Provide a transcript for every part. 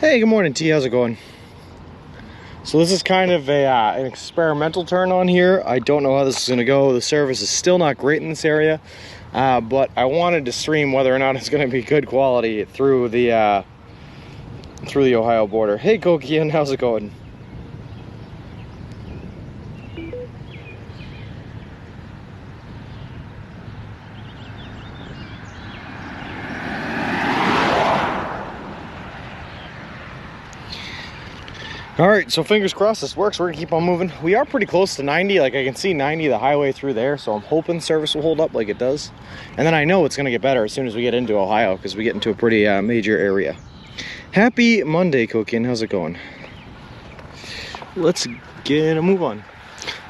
Hey, good morning, T. How's it going? So this is kind of an experimental turn on here. I don't know how this is going to go. The service is still not great in this area, but I wanted to stream whether or not it's going to be good quality through the Ohio border. Hey, Kokian, how's it going? All right, so fingers crossed this works. We're gonna keep on moving. We are pretty close to 90. Like I can see 90 the highway through there, so I'm hoping service will hold up like it does. And then I know it's gonna get better as soon as we get into Ohio, because we get into a pretty major area. Happy Monday, Kokian. How's it going? Let's get a move on.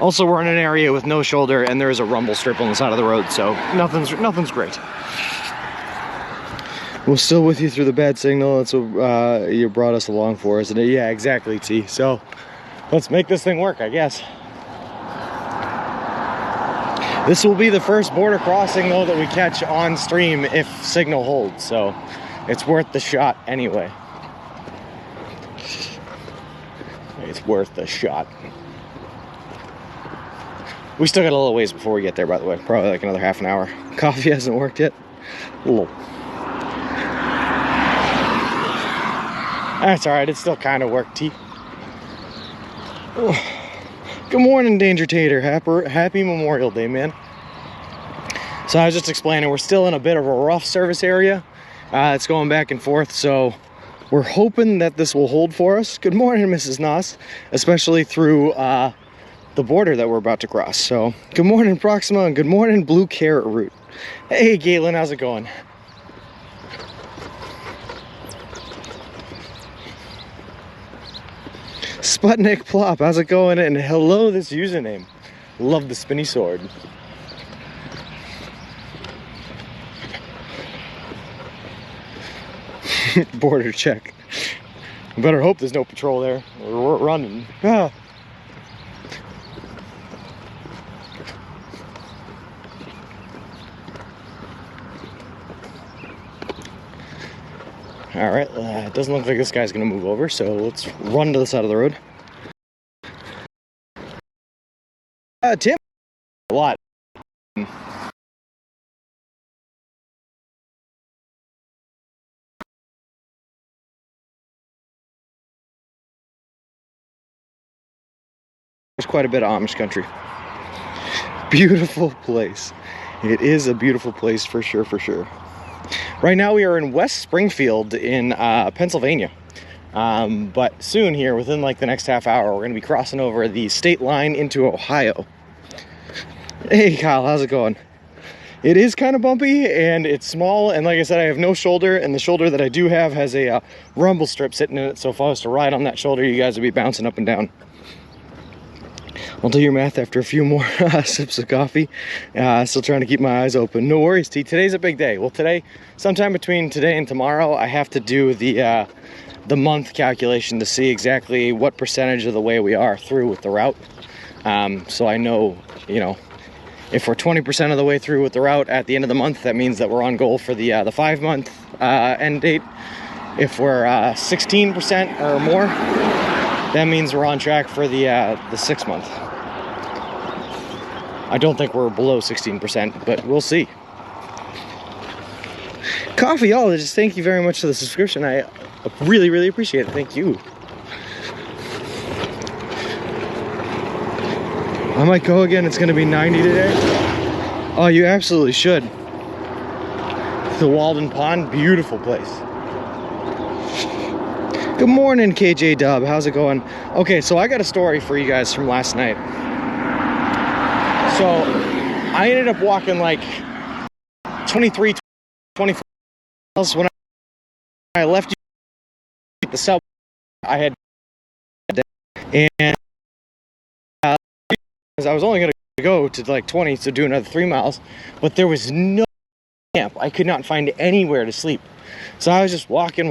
Also, we're in an area with no shoulder, and there is a rumble strip on the side of the road, so nothing's great. We're still with you through the bad signal. That's what you brought us along for, isn't it? Yeah, exactly, T. So let's make this thing work, I guess. This will be the first border crossing, though, that we catch on stream if signal holds, so it's worth the shot anyway. It's worth the shot. We still got a little ways before we get there, by the way. Probably like another half an hour. Coffee hasn't worked yet. Whoa. That's alright, it still kind of worked, T. Oh. Good morning, Danger Tater. Happy Memorial Day, man. So I was just explaining, we're still in a bit of a rough service area. It's going back and forth, so we're hoping that this will hold for us. Good morning, Mrs. Noss, especially through the border that we're about to cross. So, good morning, Proxima, and good morning, Blue Carrot Root. Hey, Galen, how's it going? Sputnik Plop, how's it going? And hello, this username. Love the spinny sword. Border check. I better hope there's no patrol there. We're running. Ah. All right, it doesn't look like this guy's gonna move over, so let's run to the side of the road. Tim, a lot. There's quite a bit of Amish country. Beautiful place. It is a beautiful place for sure, for sure. Right now we are in West Springfield in Pennsylvania. But soon here, within like the next half hour, we're going to be crossing over the state line into Ohio. Hey Kyle, how's it going? It is kind of bumpy and it's small, and like I said, I have no shoulder, and the shoulder that I do have has a rumble strip sitting in it, so if I was to ride on that shoulder, you guys would be bouncing up and down. I'll do your math after a few more sips of coffee. Still trying to keep my eyes open. No worries, T. Today's a big day. Well, today, sometime between today and tomorrow, I have to do the month calculation to see exactly what percentage of the way we are through with the route. So I know, you know, if we're 20% of the way through with the route at the end of the month, that means that we're on goal for the 5-month end date. If we're 16% or more, that means we're on track for the 6-month. I don't think we're below 16%, but we'll see. Coffeeologist, thank you very much for the subscription. I really, really appreciate it. Thank you. I might go again. It's going to be 90 today. Oh, you absolutely should. The Walden Pond, beautiful place. Good morning, KJ Dub. How's it going? Okay, so I got a story for you guys from last night. So I ended up walking like 23, 24 miles when I left the subway. I had, and I was only going to go to like 20 to do another 3 miles, but there was no camp. I could not find anywhere to sleep. So I was just walking,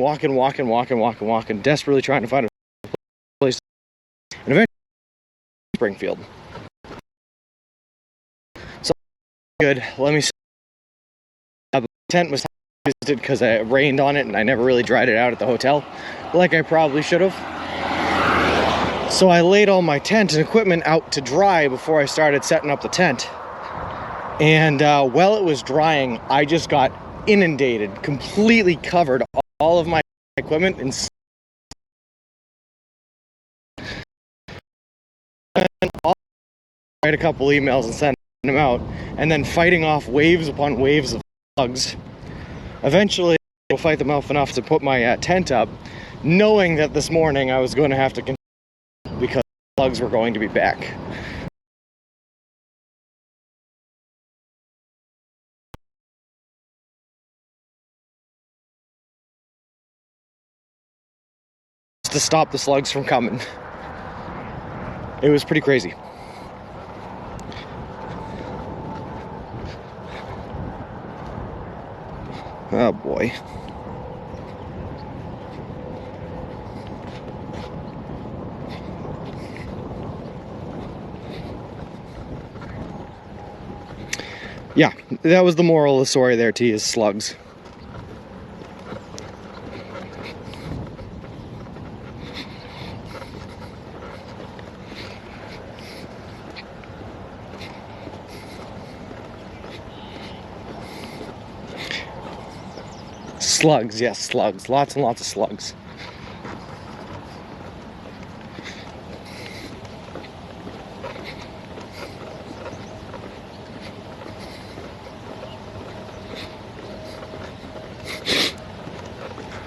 desperately trying to find a place. And eventually, Springfield. So good. Let me see. Tent was it because it rained on it and I never really dried it out at the hotel like I probably should have. So I laid all my tent and equipment out to dry before I started setting up the tent. And while it was drying, I just got inundated, completely covered all of my equipment in write a couple emails and send them out, and then fighting off waves upon waves of slugs. Eventually, I'll fight them off enough to put my tent up, knowing that this morning I was going to have to continue because slugs were going to be back. To stop the slugs from coming. It was pretty crazy. Oh boy. Yeah, that was the moral of the story there, T, is slugs. Slugs, yes, slugs. Lots and lots of slugs.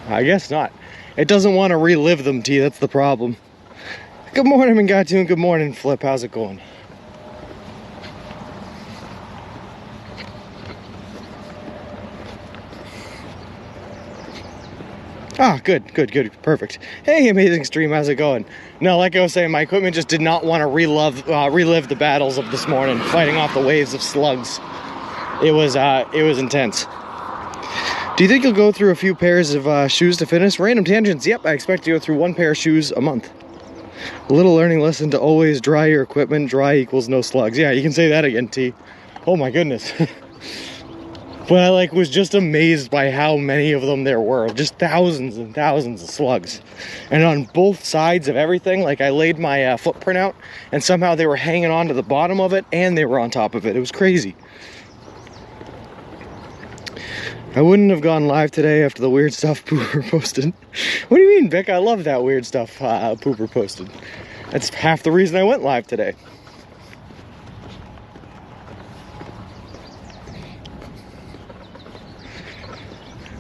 I guess not. It doesn't want to relive them, T, that's the problem. Good morning, Mingatu, and good morning, Flip. How's it going? Ah, good, perfect. Hey, amazing stream, how's it going? No, like I was saying, my equipment just did not want to relive the battles of this morning, fighting off the waves of slugs. It was intense. Do you think you'll go through a few pairs of shoes to finish? Random tangents, yep, I expect to go through one pair of shoes a month. A little learning lesson to always dry your equipment. Dry equals no slugs. Yeah, you can say that again, T. Oh my goodness. But I was just amazed by how many of them there were. Just thousands and thousands of slugs. And on both sides of everything, I laid my footprint out, and somehow they were hanging on to the bottom of it, and they were on top of it. It was crazy. I wouldn't have gone live today after the weird stuff Pooper posted. What do you mean, Vic? I love that weird stuff Pooper posted. That's half the reason I went live today.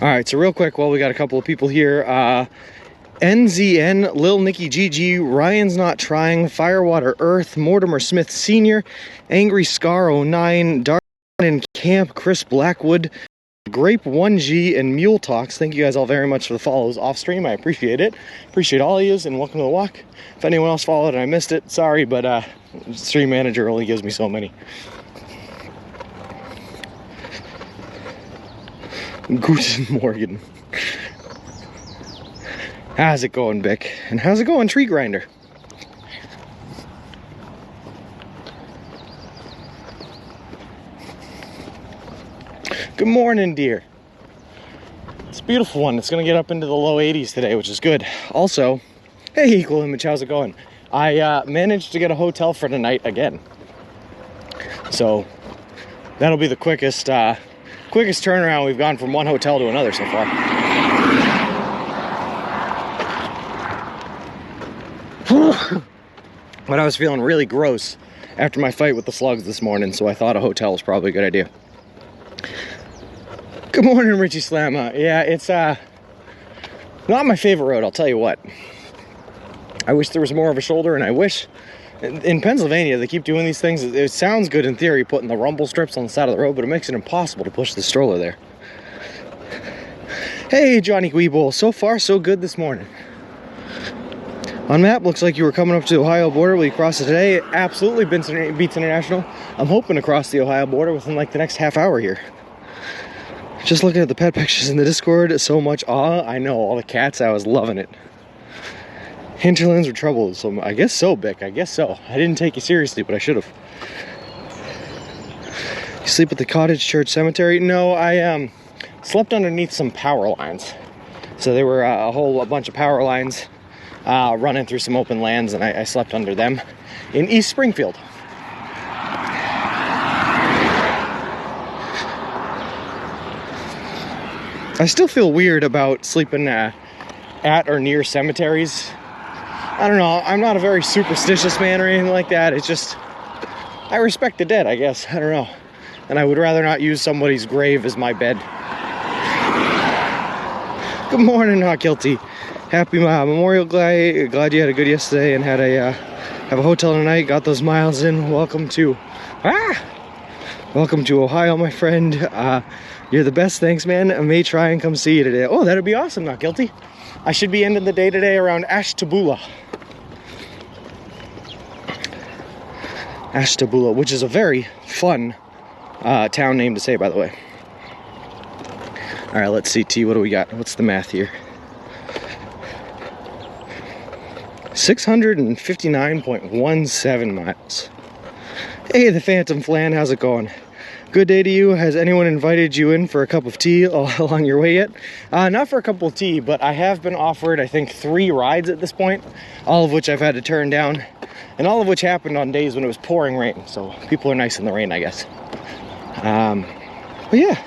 Alright, so real quick, while we got a couple of people here, NZN, Lil Nicky GG, Ryan's Not Trying, Firewater Earth, Mortimer Smith Sr., Angry Scar 09, Dark in Camp, Chris Blackwood, Grape 1G, and Mule Talks. Thank you guys all very much for the follows off stream. I appreciate it. Appreciate all of you, and welcome to the walk. If anyone else followed and I missed it, sorry, but stream manager only gives me so many. Guten Morgen. How's it going, Vic? And how's it going, Tree Grinder? Good morning, dear. It's a beautiful one. It's going to get up into the low 80s today, which is good. Also, hey, Equal Image, how's it going? I managed to get a hotel for tonight again. So, that'll be the quickest turnaround we've gone from one hotel to another so far. But I was feeling really gross after my fight with the slugs this morning, so I thought a hotel was probably a good idea. Good morning, Richie Slamma. Yeah, it's not my favorite road, I'll tell you what. I wish there was more of a shoulder, and I wish in Pennsylvania they keep doing these things. It sounds good in theory, putting the rumble strips on the side of the road, but it makes it impossible to push the stroller there. Hey, Johnny Weeble. So far, so good this morning. On map, looks like you were coming up to the Ohio border. Will you cross it today? Absolutely beats International. I'm hoping to cross the Ohio border within the next half hour here. Just looking at the pet pictures in the Discord, so much awe. I know, all the cats, I was loving it. Hinterlands were trouble, so I guess so, Bick. I guess so. I didn't take you seriously, but I should have. You sleep at the Cottage Church Cemetery? No, I slept underneath some power lines. So there were a bunch of power lines running through some open lands, and I slept under them in East Springfield. I still feel weird about sleeping at or near cemeteries. I don't know, I'm not a very superstitious man or anything like that. It's just, I respect the dead, I guess. I don't know. And I would rather not use somebody's grave as my bed. Good morning, Not Guilty. Happy Memorial Day. Glad you had a good yesterday and had have a hotel tonight. Got those miles in. Welcome to Ohio, my friend. You're the best. Thanks, man. I may try and come see you today. Oh, that'd be awesome, Not Guilty. I should be ending the day today around Ashtabula. Ashtabula, which is a very fun town name to say, by the way. All right, let's see, T, what do we got? What's the math here? 659.17 miles. Hey, the Phantom Flan, how's it going? Good day to you. Has anyone invited you in for a cup of tea along your way yet? Not for a cup of tea, but I have been offered, I think, 3 rides at this point, all of which I've had to turn down, and all of which happened on days when it was pouring rain, so people are nice in the rain, I guess. But yeah.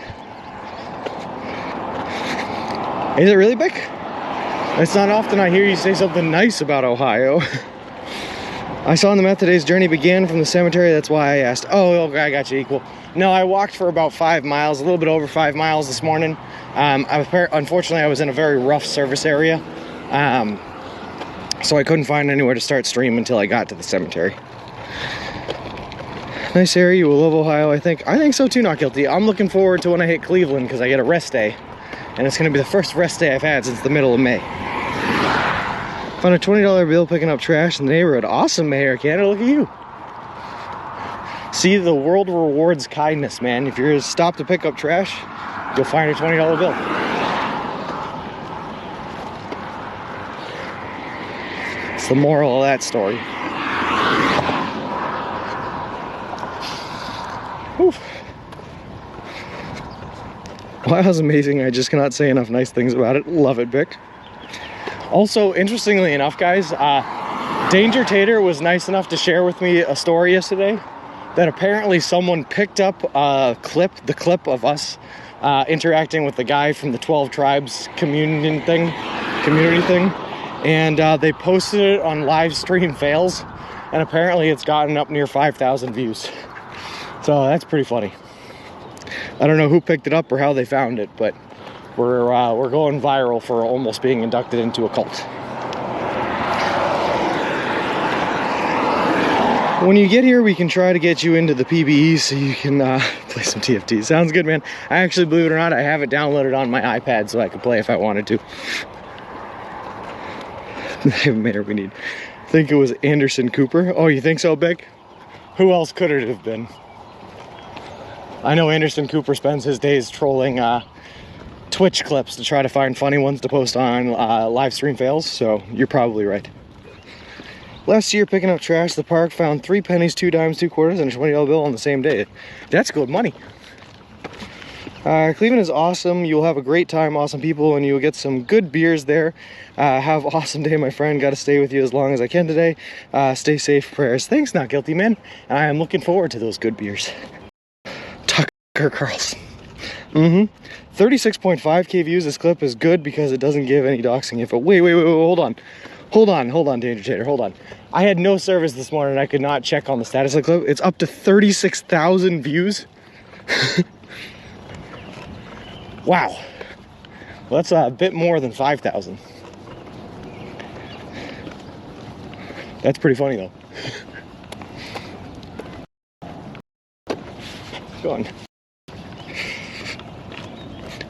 Is it really big? It's not often I hear you say something nice about Ohio. I saw in the map today's journey began from the cemetery, that's why I asked. Oh, okay, I got you, equal. No, I walked for about 5 miles, a little bit over 5 miles this morning. Unfortunately, I was in a very rough service area, so I couldn't find anywhere to start stream until I got to the cemetery. Nice area, you will love Ohio, I think. I think so too, Not Guilty. I'm looking forward to when I hit Cleveland, because I get a rest day. And it's going to be the first rest day I've had since the middle of May. Found a $20 bill picking up trash in the neighborhood. Awesome, Mayor Canada, look at you. See, the world rewards kindness, man. If you're stopped to pick up trash, you'll find a $20 bill. It's the moral of that story. Whew. Wow, that's amazing. I just cannot say enough nice things about it. Love it, Vic. Also, interestingly enough, guys, Danger Tater was nice enough to share with me a story yesterday that apparently someone picked up the clip of us interacting with the guy from the 12 Tribes community thing, and they posted it on live stream fails, and apparently it's gotten up near 5,000 views. So that's pretty funny. I don't know who picked it up or how they found it, but we're going viral for almost being inducted into a cult. When you get here, we can try to get you into the PBE so you can play some TFT. Sounds good, man. I actually, believe it or not, I have it downloaded on my iPad so I can play if I wanted to. Mayor we need. I think it was Anderson Cooper. Oh, you think so, Beck? Who else could it have been? I know Anderson Cooper spends his days trolling Twitch clips to try to find funny ones to post on live stream fails, so you're probably right. Last year, picking up trash, the park found 3 pennies, 2 dimes, 2 quarters, and a $20 bill on the same day. That's good money. Cleveland is awesome. You'll have a great time, awesome people, and you'll get some good beers there. Have an awesome day, my friend. Got to stay with you as long as I can today. Stay safe, prayers. Thanks, Not Guilty, man. And I am looking forward to those good beers. Tucker Carlson. 36.5k views. This clip is good because it doesn't give any doxing info. Wait, hold on, Danger Tater, hold on. I had no service this morning. I could not check on the status of the clip. It's up to 36,000 views. Wow. Well, that's a bit more than 5,000. That's pretty funny, though. Go on.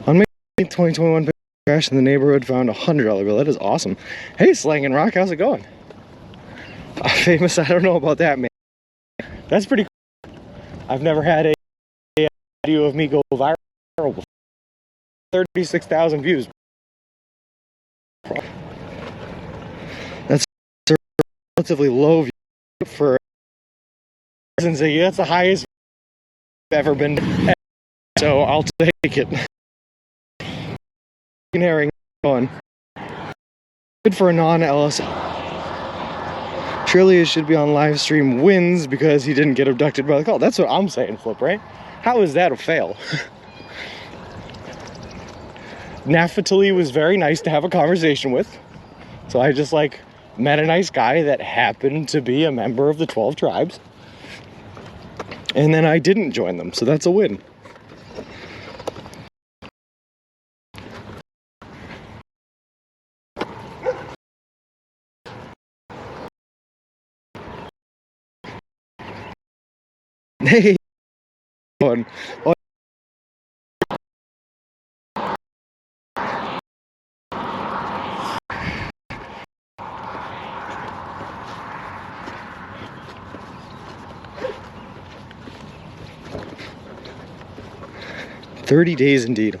On May 2021, crash in the neighborhood, found a $100 bill. That is awesome. Hey, Slang and Rock, how's it going? Famous, I don't know about that, man. That's pretty cool. I've never had a video of me go viral before. 36,000 views. That's a relatively low view for that's the highest I've ever been. So I'll take it. herring going. Good for a non-LS. Surely it should be on live stream wins because he didn't get abducted by the call. That's what I'm saying, Flip, right? How is that a fail? Naftali was very nice to have a conversation with. So I just like met a nice guy that happened to be a member of the 12 tribes. And then I didn't join them, so that's a win. Hey, 30 days indeed.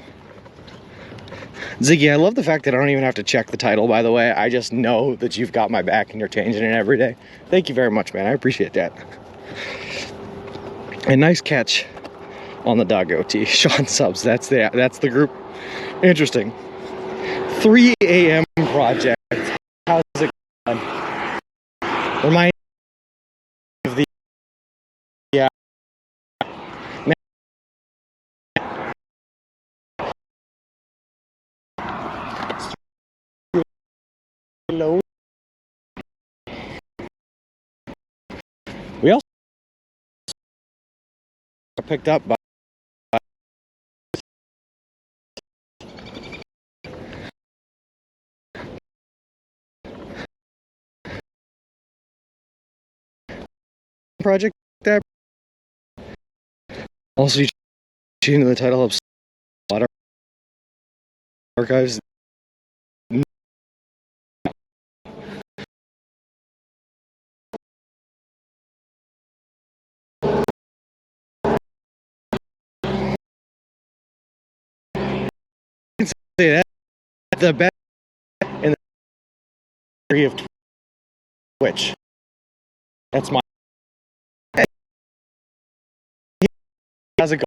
Ziggy, I love the fact that I don't even have to check the title, by the way. I just know that you've got my back and you're changing it every day. Thank you very much, man. I appreciate that. A nice catch on the doggo tee. Sean subs, that's the group. Interesting. 3 a.m. project. How's it going? Remind me of the low. We also picked up by project that also changing the title of Slaughter Archives. Say that the best in the history of Twitch. That's my. How's it going?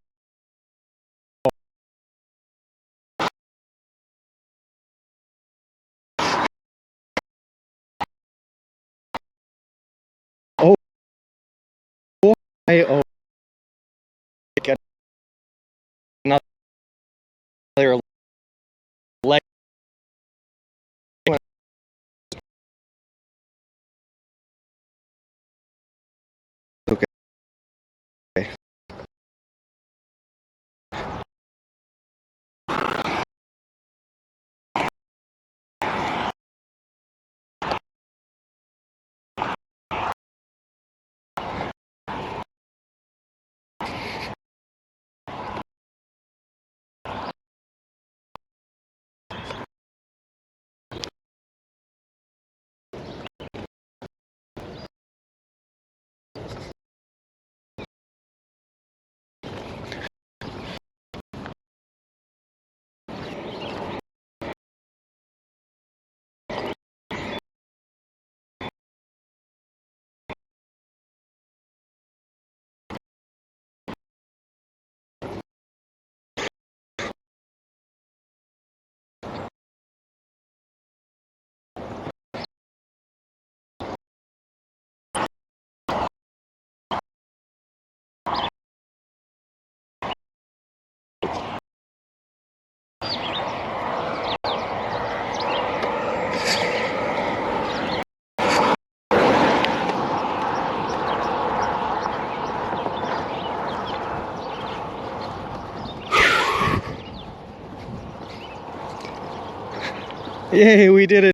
Oh, I get another leg. Okay. Yay, we did it.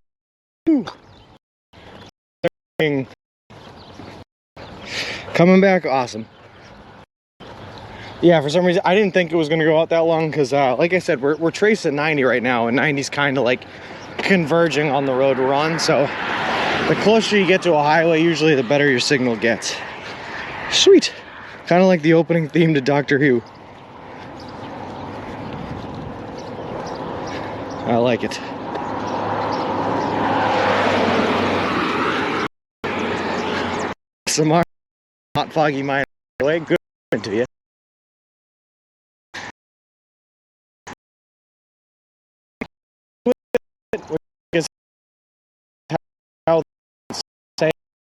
Coming back, awesome. Yeah, for some reason, I didn't think it was going to go out that long because, like I said, we're tracing 90 right now, and 90's kind of like converging on the road we're on, so the closer you get to a highway, usually the better your signal gets. Sweet. Kind of like the opening theme to Doctor Who. I like it. Some hot foggy mind way. Good to you.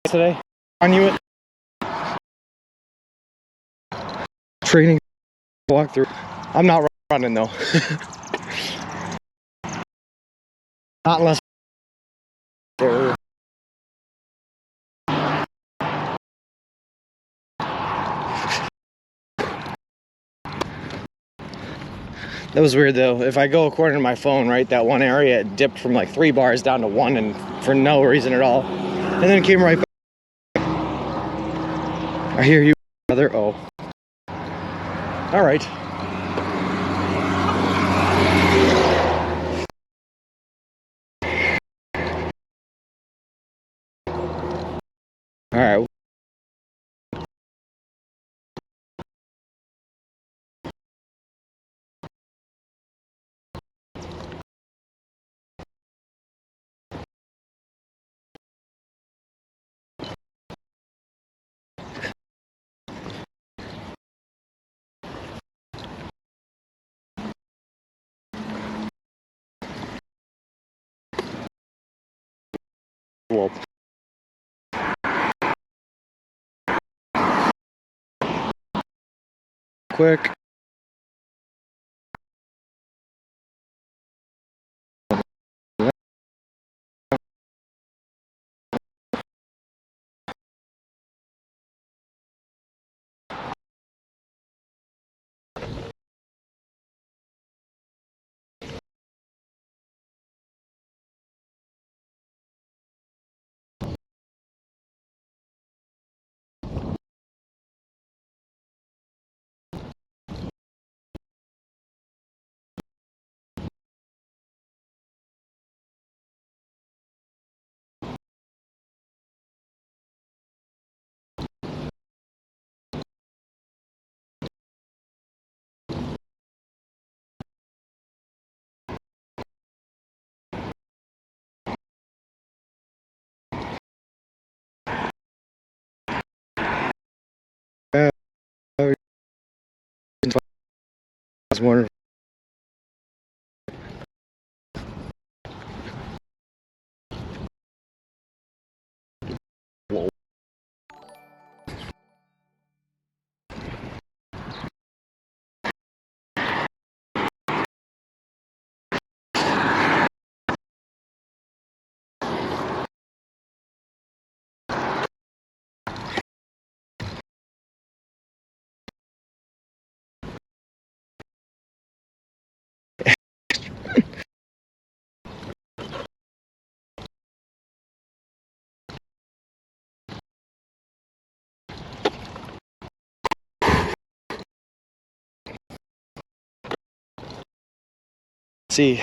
today on you training walkthrough. I'm not running though. Not unless they're that was weird though. If I go according to my phone, right, that one area it dipped from like 3 bars down to 1 and for no reason at all. And then it came right back. I hear you, brother. Oh. All right. All right. Well, quick. More. See.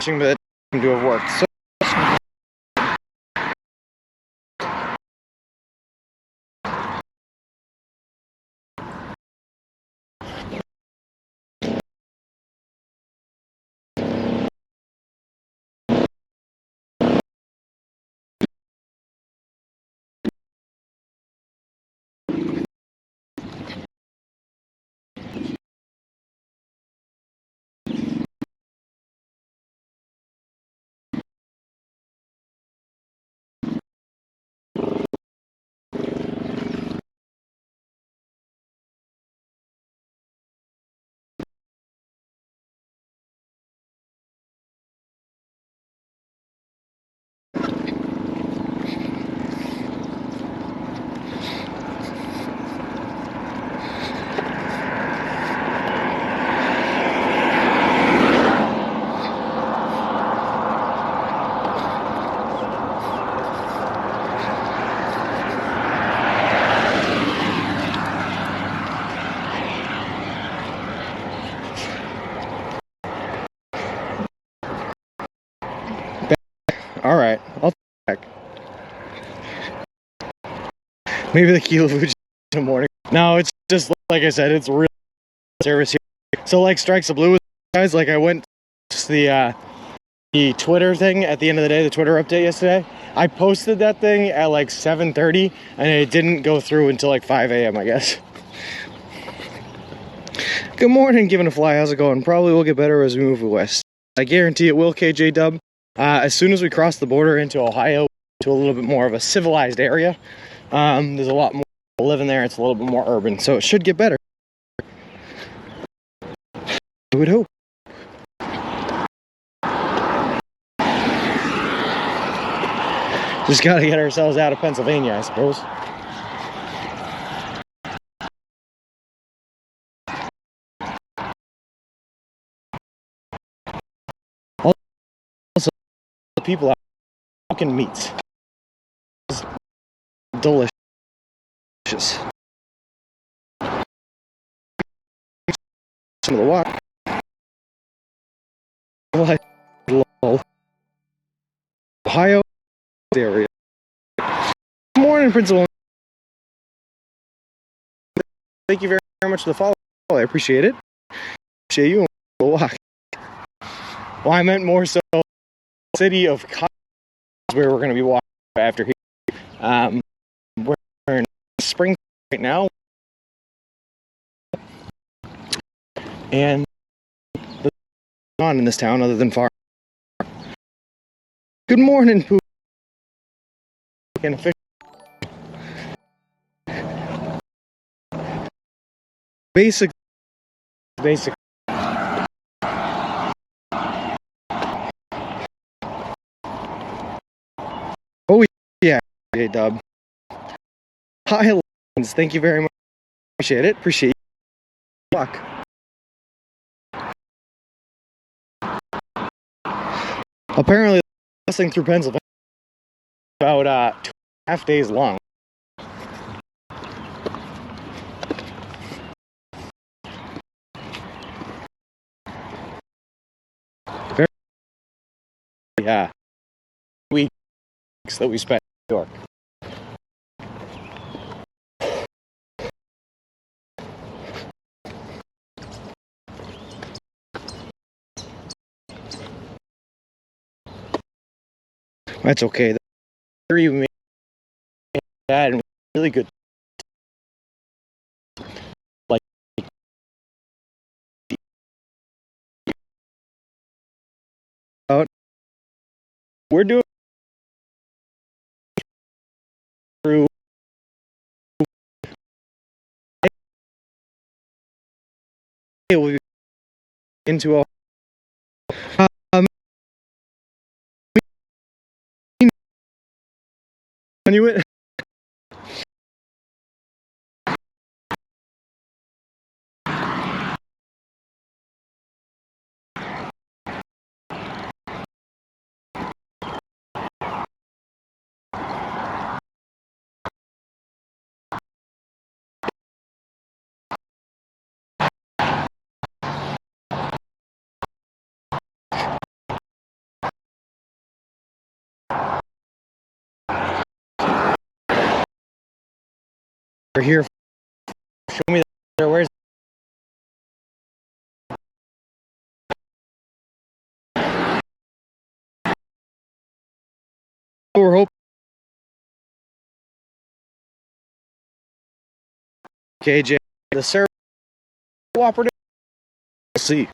But to have worked. So All right, I'll check. Maybe the Kilavuj in the morning. No, it's just like I said, it's real service here. So like Strikes the Blue guys, like I went to the Twitter thing at the end of the day, the Twitter update yesterday. I posted that thing at like 7:30 and it didn't go through until like 5 a.m. I guess. Good morning, Given a Fly. How's it going? Probably will get better as we move west. I guarantee it will, KJ Dub. As soon as we cross the border into Ohio, to a little bit more of a civilized area, there's a lot more people living there. It's a little bit more urban, so it should get better. I would hope. Just gotta get ourselves out of Pennsylvania, I suppose. Also, the people out fucking meats. It's delicious. Some of the water. Ohio area. Good morning, Principal. Thank you very much for the follow. I appreciate it. Appreciate you. Walk. Well, I meant more so the city of Cotton, where we're going to be walking after here. We're in spring right now, and there's on in this town other than farm. Good morning, Pooh. And fish. Basic. Oh yeah, hey Dub. Hi, Lens. Thank you very much. Appreciate it. Appreciate you. Luck. Apparently, passing through Pennsylvania about 2.5 days long. Very, yeah, weeks that we spent in New York. That's okay. They're even bad and really good. Like we're doing through into a Inuit. We're here. Show me that. Where's we're hoping. KJ, the server cooperative. We'll see.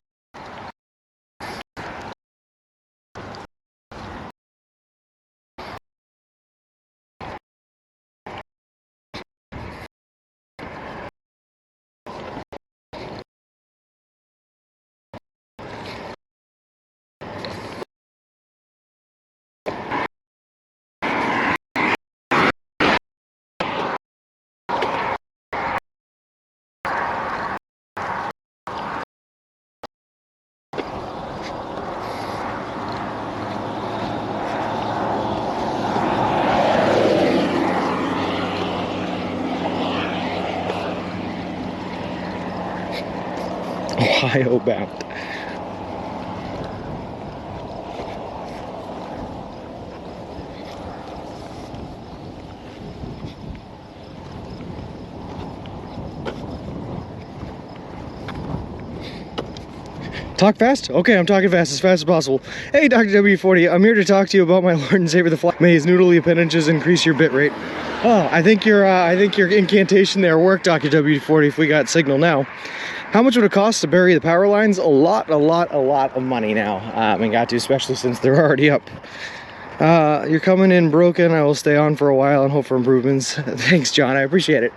Ohio bound. Talk fast? Okay, I'm talking fast as possible. Hey, Dr. W40, I'm here to talk to you about my Lord and Savior the Fly. May his noodly appendages increase your bit rate. Oh, I think your incantation there worked, Dr. W40, if we got signal now. How much would it cost to bury the power lines? A lot of money now. And got to, especially since they're already up. You're coming in broken. I will stay on for a while and hope for improvements. Thanks, John. I appreciate it.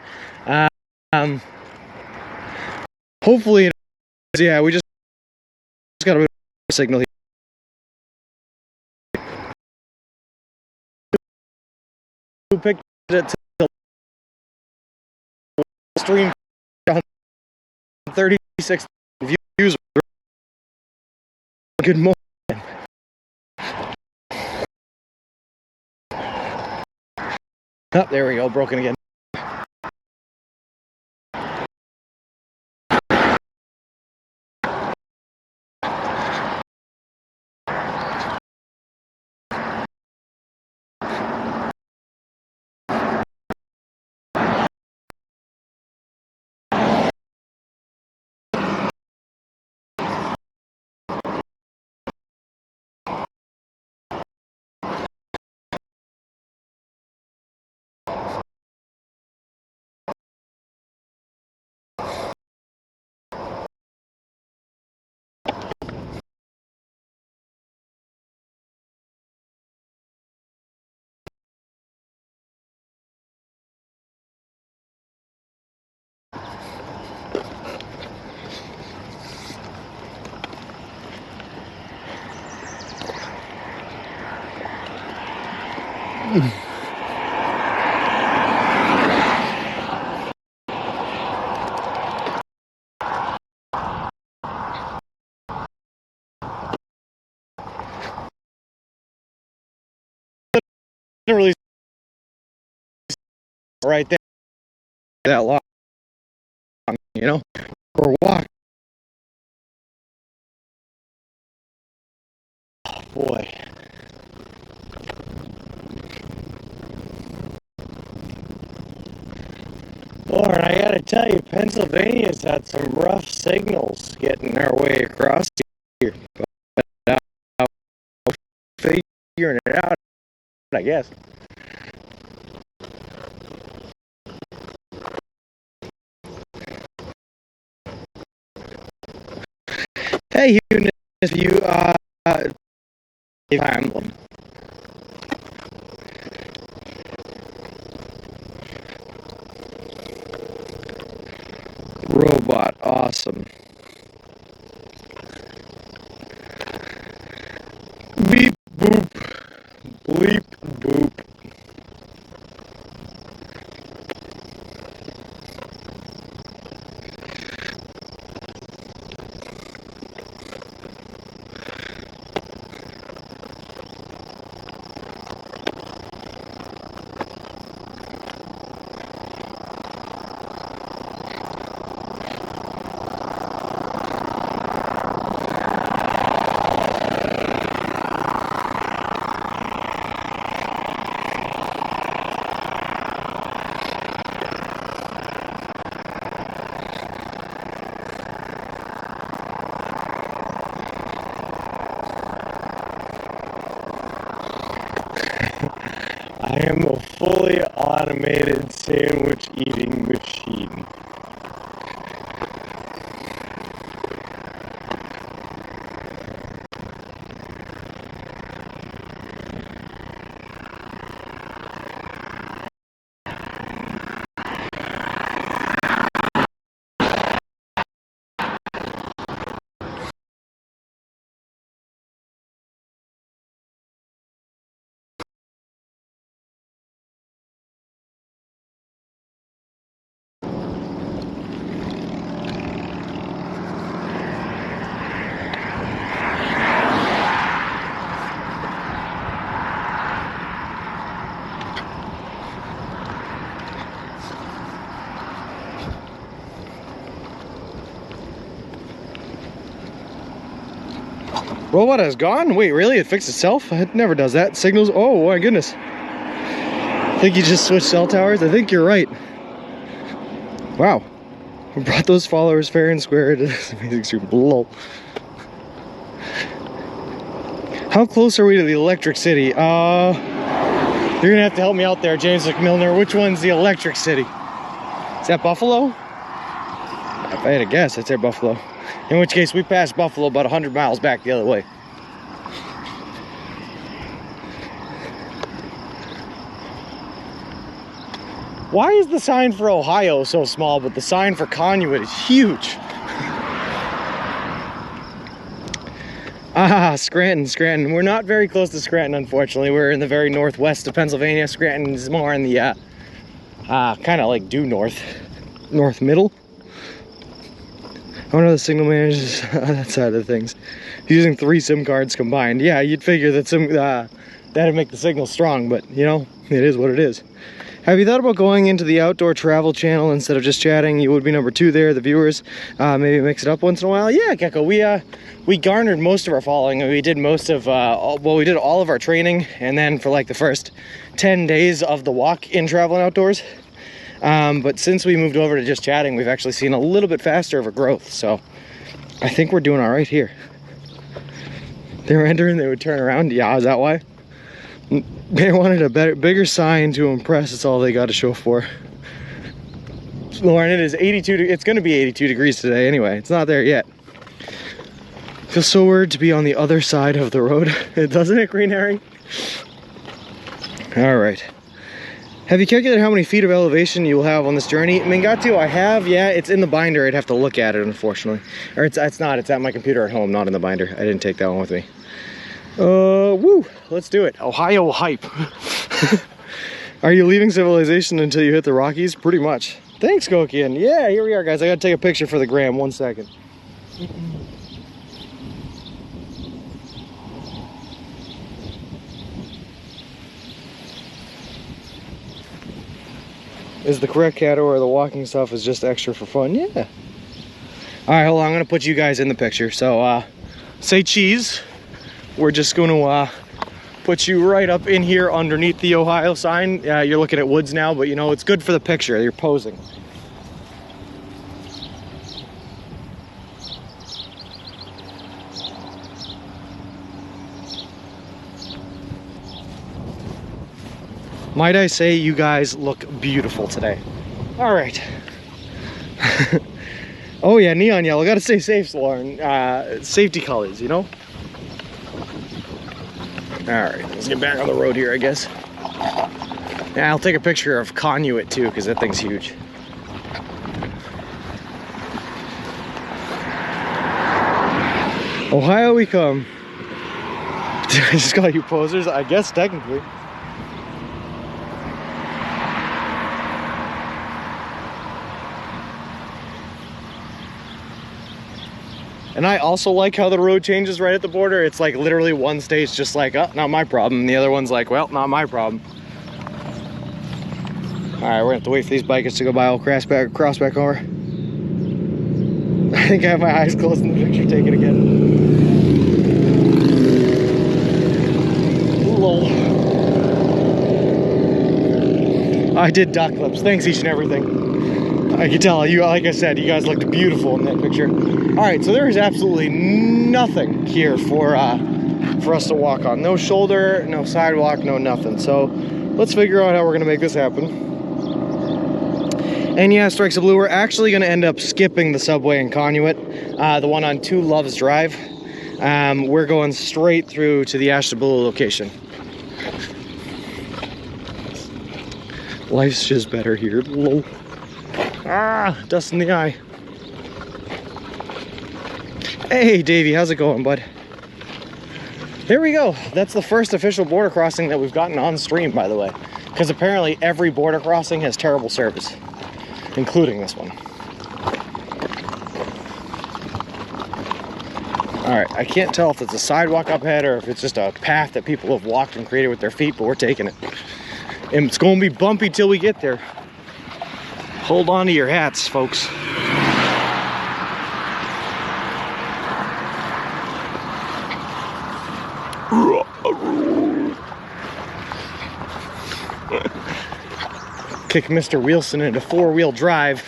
Hopefully, yeah, we just got a bit of signal here. Who picked it to the stream? 36 views. Good morning. Oh, there we go. Broken again. Literally right there, that long, you know, or walk. Oh, boy. Lord, I gotta tell you, Pennsylvania's had some rough signals getting our way across here. But figuring it out, I guess. Hey, Eunice, if you time. Robot, awesome. Beep boop, bleep boop. I am a fully automated sandwich eating machine. Robot has gone? Wait, really? It fixed itself? It never does that. Signals. Oh my goodness. I think you just switched cell towers. I think you're right. Wow. We brought those followers fair and square to this amazing stream. Lol. How close are we to the Electric City? You're gonna have to help me out there, James McMilner. Which one's the Electric City? Is that Buffalo? If I had to guess, I'd say Buffalo. In which case, we passed Buffalo about 100 miles back the other way. Why is the sign for Ohio so small, but the sign for Conneaut is huge? Ah, Scranton. We're not very close to Scranton, unfortunately. We're in the very northwest of Pennsylvania. Scranton is more in the, kind of like due north middle. One of the signal managers on that side of things. Using 3 SIM cards combined. Yeah, you'd figure that that'd make the signal strong, but you know, it is what it is. Have you thought about going into the outdoor travel channel instead of just chatting? You would be number 2 there, the viewers. Maybe mix it up once in a while. Yeah, Gecko, we garnered most of our following. We did most of, we did all of our training, and then for like the first 10 days of the walk in Travel and Outdoors. But since we moved over to just chatting, we've actually seen a little bit faster of a growth. So I think we're doing all right here. They were entering, they would turn around. Yeah, is that why? They wanted a bigger sign to impress. It's all they got to show for. Lauren, it is 82. It's going to be 82 degrees today anyway. It's not there yet. Feels so weird to be on the other side of the road. Doesn't it, Green Herring? All right. Have you calculated how many feet of elevation you will have on this journey? Mingatu, I have. Yeah, it's in the binder. I'd have to look at it, unfortunately. Or it's not. It's at my computer at home, not in the binder. I didn't take that one with me. Woo, let's do it. Ohio hype. Are you leaving civilization until you hit the Rockies? Pretty much. Thanks, Gokian. Yeah, here we are, guys. I gotta take a picture for the gram. 1 second. Is the correct cattle or the walking stuff is just extra for fun? Yeah. All right, hold on. I'm gonna put you guys in the picture. So, say cheese. We're just going to put you right up in here underneath the Ohio sign. You're looking at woods now, but you know, it's good for the picture. You're posing. Might I say, you guys look beautiful today. All right. Oh yeah, neon yellow. Gotta stay safe, Lauren. Safety colors, you know? All right, let's get back on the road here, I guess. Yeah, I'll take a picture of Conneaut too, because that thing's huge. Ohio we come. Did I just call you posers? I guess technically. And I also like how the road changes right at the border. It's like literally one state's just like, oh, not my problem. And the other one's like, well, not my problem. All right, we're gonna have to wait for these bikers to go by. I'll cross back over. I think I have my eyes closed in the picture taken again. Lol. I did duck lips. Thanks, each and everything. I can tell you, like I said, you guys looked beautiful in that picture. All right, so there is absolutely nothing here for us to walk on. No shoulder, no sidewalk, no nothing. So let's figure out how we're gonna make this happen. And yeah, Strikes of Blue, we're actually gonna end up skipping the subway in Conneaut, the one on 2 Loves Drive. We're going straight through to the Ashtabula location. Life's just better here. Lol. Ah, dust in the eye. Hey, Davey, how's it going, bud? There we go. That's the first official border crossing that we've gotten on stream, by the way. Because apparently every border crossing has terrible service, including this one. All right, I can't tell if it's a sidewalk up ahead or if it's just a path that people have walked and created with their feet, but we're taking it. And it's going to be bumpy till we get there. Hold on to your hats, folks. Kick Mr. Wilson into 4-wheel drive.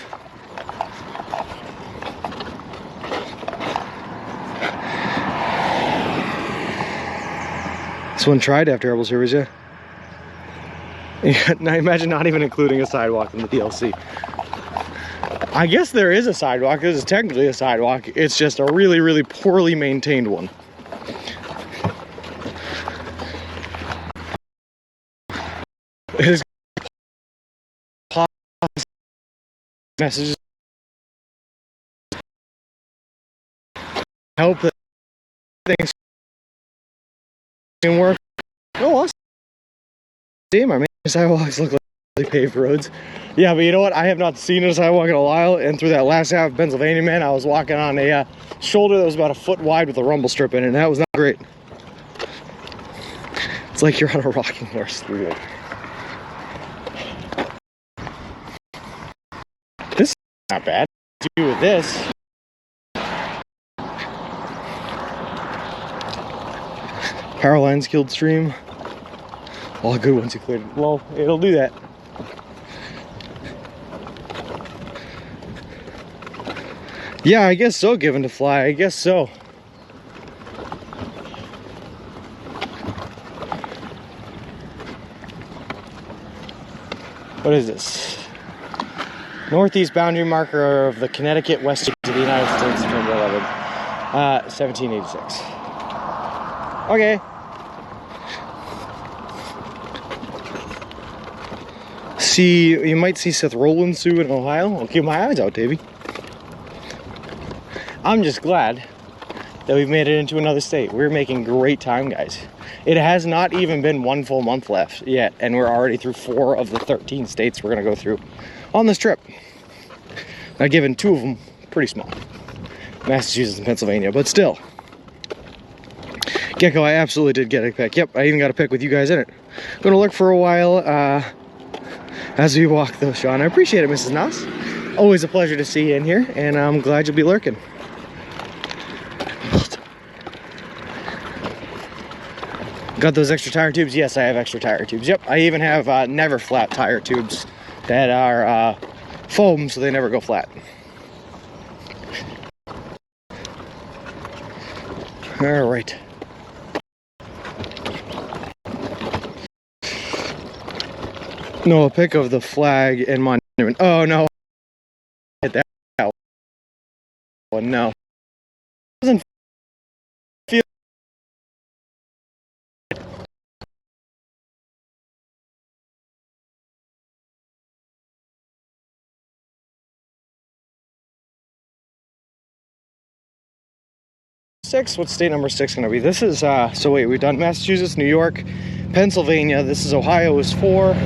This one tried to have terrible service, yeah. Yeah, now imagine not even including a sidewalk in the DLC. I guess there is a sidewalk. This is technically a sidewalk. It's just a really, really poorly maintained one. His messages help that things can work. Oh, awesome. Damn, I mean, sidewalks look like paved roads. Yeah, but you know what? I have not seen a sidewalk in a while, and through that last half of Pennsylvania, man, I was walking on a shoulder that was about a foot wide with a rumble strip in it, and that was not great. It's like you're on a rocking horse through it. This is not bad. To do with this. Power lines killed stream. All good once you cleared it. Well, it'll do that. Yeah, I guess so, given to fly. I guess so. What is this? Northeast boundary marker of the Connecticut west to the United States, September 11th, 1786. Okay. See, you might see Seth Rollins soon in Ohio. I'll keep my eyes out, Davey. I'm just glad that we've made it into another state. We're making great time, guys. It has not even been one full month left yet, and we're already through 4 of the 13 states we're going to go through on this trip. Now, given 2 of them pretty small, Massachusetts and Pennsylvania, but still. Gecko, I absolutely did get a pick. Yep, I even got a pick with you guys in it. I'm going to look for a while as we walk, though, Sean. I appreciate it, Mrs. Noss. Always a pleasure to see you in here, and I'm glad you'll be lurking. Got those extra tire tubes? Yes, I have extra tire tubes. Yep, I even have never flat tire tubes that are foam, so they never go flat. All right. No, a pic of the flag and monument. Oh no, hit that one. No, doesn't feel. Six. What's state number 6 going to be? This is so wait, we've done Massachusetts, New York, Pennsylvania. This is Ohio is 4.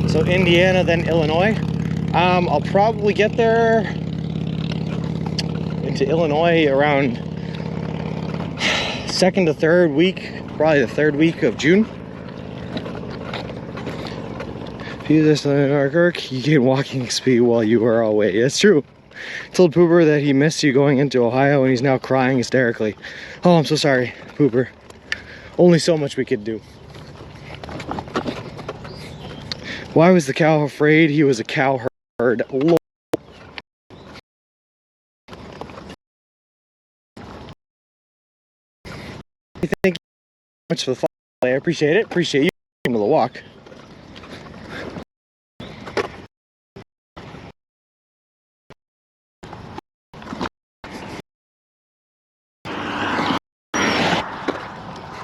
So Indiana, then Illinois. I'll probably get there into Illinois around 2nd to 3rd week, probably the 3rd week of June. If you this Kirk, you gain walking speed while you are away. That's true. Told Pooper that he missed you going into Ohio and he's now crying hysterically. Oh, I'm so sorry, Pooper. Only so much we could do. Why was the cow afraid? He was a cow herd. Lord. Thank you so much for the follow. I appreciate it. Appreciate you coming to the walk.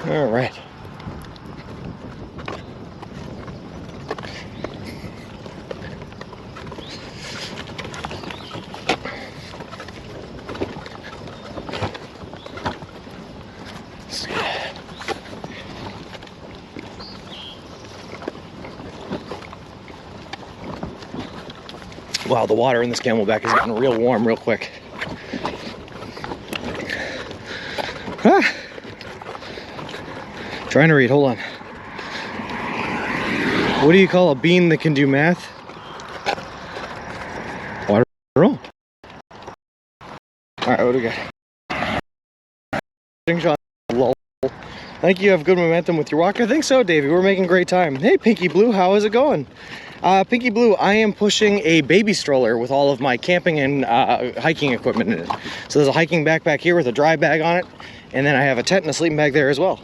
All right. Wow, the water in this Camelback is getting real warm real quick. Ah. Trying to read, hold on. What do you call a bean that can do math? Water roll. Alright, what do we got? I think you have good momentum with your walk. I think so, Davey. We're making great time. Hey, Pinky Blue, how is it going? Pinky Blue, I am pushing a baby stroller with all of my camping and hiking equipment in it. So there's a hiking backpack here with a dry bag on it, and then I have a tent and a sleeping bag there as well.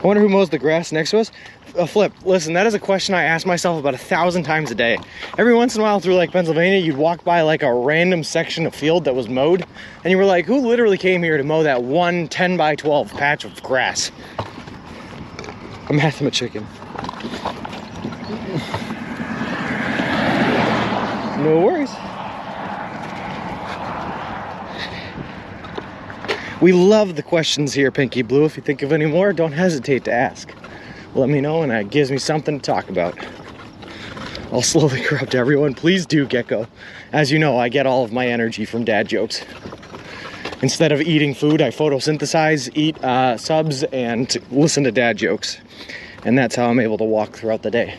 I wonder who mows the grass next to us. Flip, listen, that is a question I ask myself about 1,000 times a day. Every once in a while through like Pennsylvania, you'd walk by like a random section of field that was mowed, and you were like, who literally came here to mow that one 10 by 12 patch of grass? I'm a chicken. No worries. We love the questions here, Pinky Blue. If you think of any more, don't hesitate to ask. Let me know, and that gives me something to talk about. I'll slowly corrupt everyone. Please do, Gecko. As you know, I get all of my energy from dad jokes. Instead of eating food, I photosynthesize, eat subs, and listen to dad jokes. And that's how I'm able to walk throughout the day.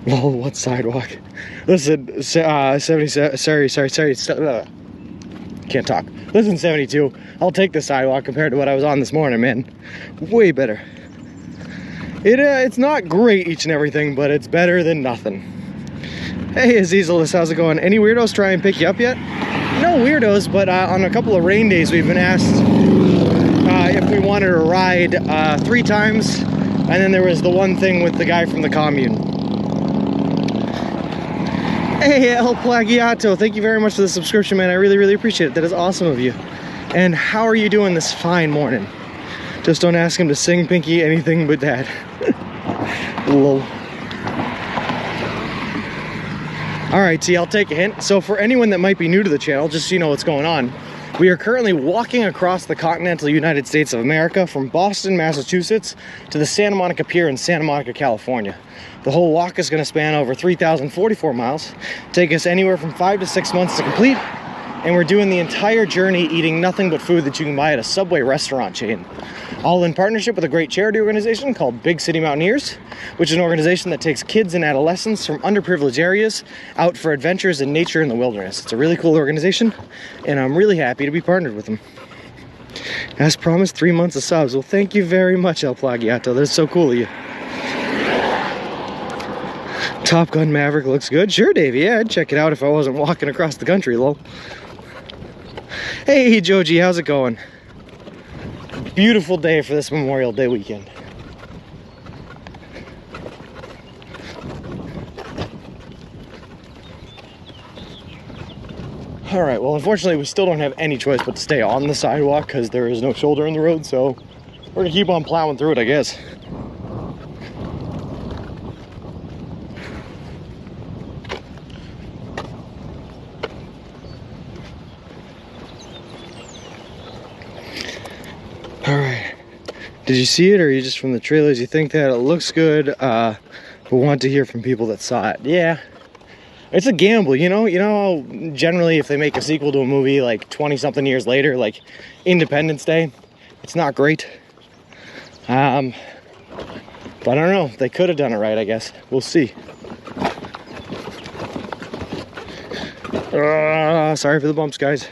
Well, what sidewalk? Listen, 77, sorry. Can't talk. Listen, 72, I'll take the sidewalk compared to what I was on this morning, man. Way better. It's not great each and everything, but it's better than nothing. Hey, Azizelis, how's it going? Any weirdos try and pick you up yet? No weirdos, but on a couple of rain days, we've been asked if we wanted to ride 3 times, and then there was the one thing with the guy from the commune. Hey, El Plagiato, thank you very much for the subscription, man. I really, really appreciate it. That is awesome of you. And how are you doing this fine morning? Just don't ask him to sing, Pinky, anything but that. Lol. All right, T, I'll take a hint. So for anyone that might be new to the channel, just so you know what's going on, we are currently walking across the continental United States of America from Boston, Massachusetts to the Santa Monica Pier in Santa Monica, California. The whole walk is going to span over 3,044 miles, take us anywhere from 5 to 6 months to complete, and we're doing the entire journey eating nothing but food that you can buy at a Subway restaurant chain. All in partnership with a great charity organization called Big City Mountaineers, which is an organization that takes kids and adolescents from underprivileged areas out for adventures in nature and the wilderness. It's a really cool organization, and I'm really happy to be partnered with them. As promised, 3 months of subs. Well, thank you very much, El Plagiato. That's so cool of you. Top Gun Maverick looks good. Sure, Davey. Yeah, I'd check it out if I wasn't walking across the country, lol. Hey, Joji, how's it going? Beautiful day for this Memorial Day weekend. All right, well, unfortunately, we still don't have any choice but to stay on the sidewalk because there is no shoulder in the road, so we're gonna keep on plowing through it, I guess. All right, did you see it, or are you just from the trailers? You think that it looks good, but want to hear from people that saw it? Yeah, it's a gamble, you know how generally if they make a sequel to a movie like 20-something years later, like Independence Day, it's not great. But I don't know, they could have done it right, I guess. We'll see. Sorry for the bumps, guys.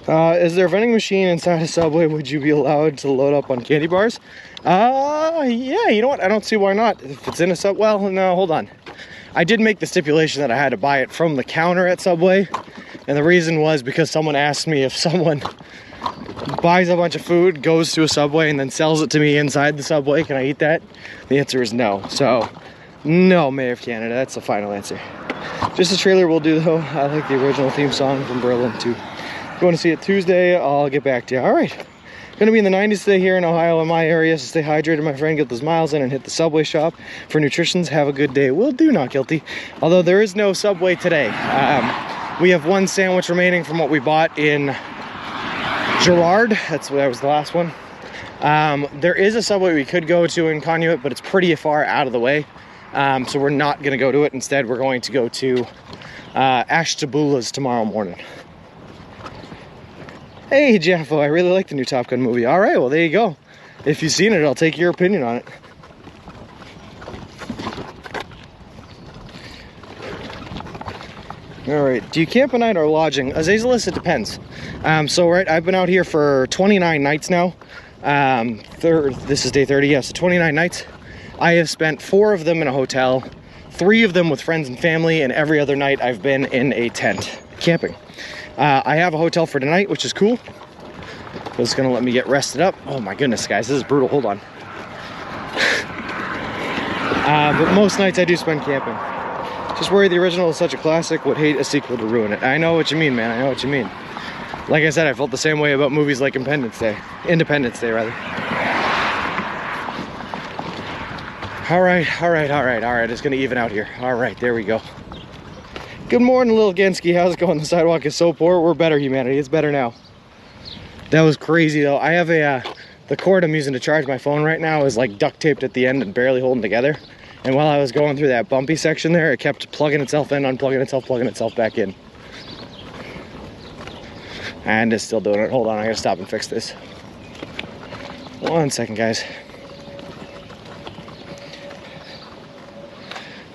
Is there a vending machine inside a Subway? Would you be allowed to load up on candy bars? Yeah, you know what? I don't see why not. If it's in a Subway, well, no, hold on. I did make the stipulation that I had to buy it from the counter at Subway. And the reason was because someone asked me if someone buys a bunch of food, goes to a Subway, and then sells it to me inside the Subway, can I eat that? The answer is no. So, no, Mayor of Canada. That's the final answer. Just a trailer will do, though. I like the original theme song from Berlin, too. If you want to see it Tuesday, I'll get back to you. All right. Going to be in the 90s today here in Ohio in my area, so stay hydrated, my friend. Get those miles in and hit the Subway shop for nutritions. Have a good day. Will do, not guilty. Although there is no Subway today. We have one sandwich remaining from what we bought in Girard. That was the last one. There is a Subway we could go to in Conduit, but it's pretty far out of the way. So we're not going to go to it. Instead, we're going to go to Ashtabula's tomorrow morning. Hey, Jaffo, I really like the new Top Gun movie. All right, well, there you go. If you've seen it, I'll take your opinion on it. All right, do you camp at night or lodging? Azazelis, it depends. Right, I've been out here for 29 nights now. This is day 30, yeah, so 29 nights. I have spent 4 of them in a hotel, 3 of them with friends and family, and every other night I've been in a tent camping. I have a hotel for tonight, which is cool. It's gonna let me get rested up. Oh my goodness, guys, this is brutal. Hold on. But most nights I do spend camping. Just worry the original is such a classic, would hate a sequel to ruin it. I know what you mean, man. I know what you mean. Like I said, I felt the same way about movies like Independence Day, rather. All right. It's gonna even out here. All right, there we go. Good morning, little Genski. How's it going? The sidewalk is so poor. We're better, humanity. It's better now. That was crazy, though. I have the cord I'm using to charge my phone right now is like duct taped at the end and barely holding together. And while I was going through that bumpy section there, it kept plugging itself in, unplugging itself, plugging itself back in. And it's still doing it. Hold on, I gotta stop and fix this. 1 second, guys.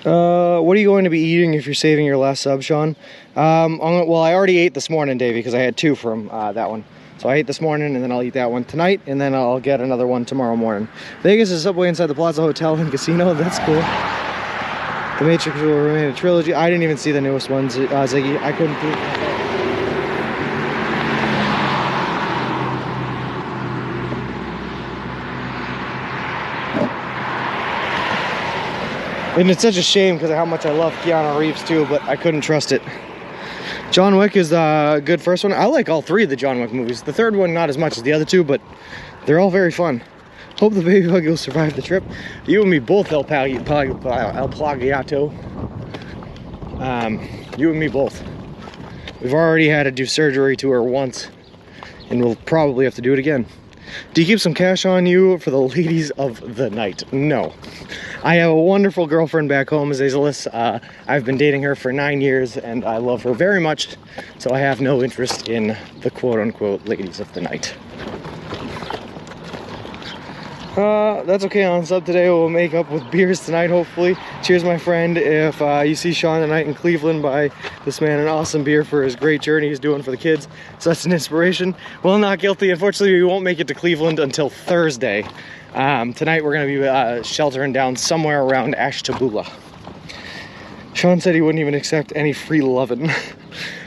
What are you going to be eating if you're saving your last sub, Sean? Well, I already ate this morning, Davey, because I had 2 from that one. So I ate this morning, and then I'll eat that one tonight, and then I'll get another one tomorrow morning. Vegas is Subway inside the Plaza Hotel and Casino. That's cool. The Matrix will remain a trilogy. I didn't even see the newest ones, Ziggy. I couldn't do it. And it's such a shame because of how much I love Keanu Reeves too, but I couldn't trust it. John Wick is a good first one. I like all 3 of the John Wick movies. The 3rd one not as much as the other 2, but they're all very fun. Hope the baby buggy will survive the trip. You and me both, El Plagiato. You and me both. We've already had to do surgery to her once, and we'll probably have to do it again. Do you keep some cash on you for the ladies of the night? No. I have a wonderful girlfriend back home, Azazelis. I've been dating her for 9 years, and I love her very much, so I have no interest in the quote-unquote ladies of the night. That's okay on sub today. We'll make up with beers tonight, hopefully. Cheers, my friend. If you see Sean tonight in Cleveland, buy this man an awesome beer for his great journey he's doing for the kids. Such an inspiration. Well, not guilty. Unfortunately, we won't make it to Cleveland until Thursday. Tonight we're going to be sheltering down somewhere around Ashtabula. Sean said he wouldn't even accept any free lovin'.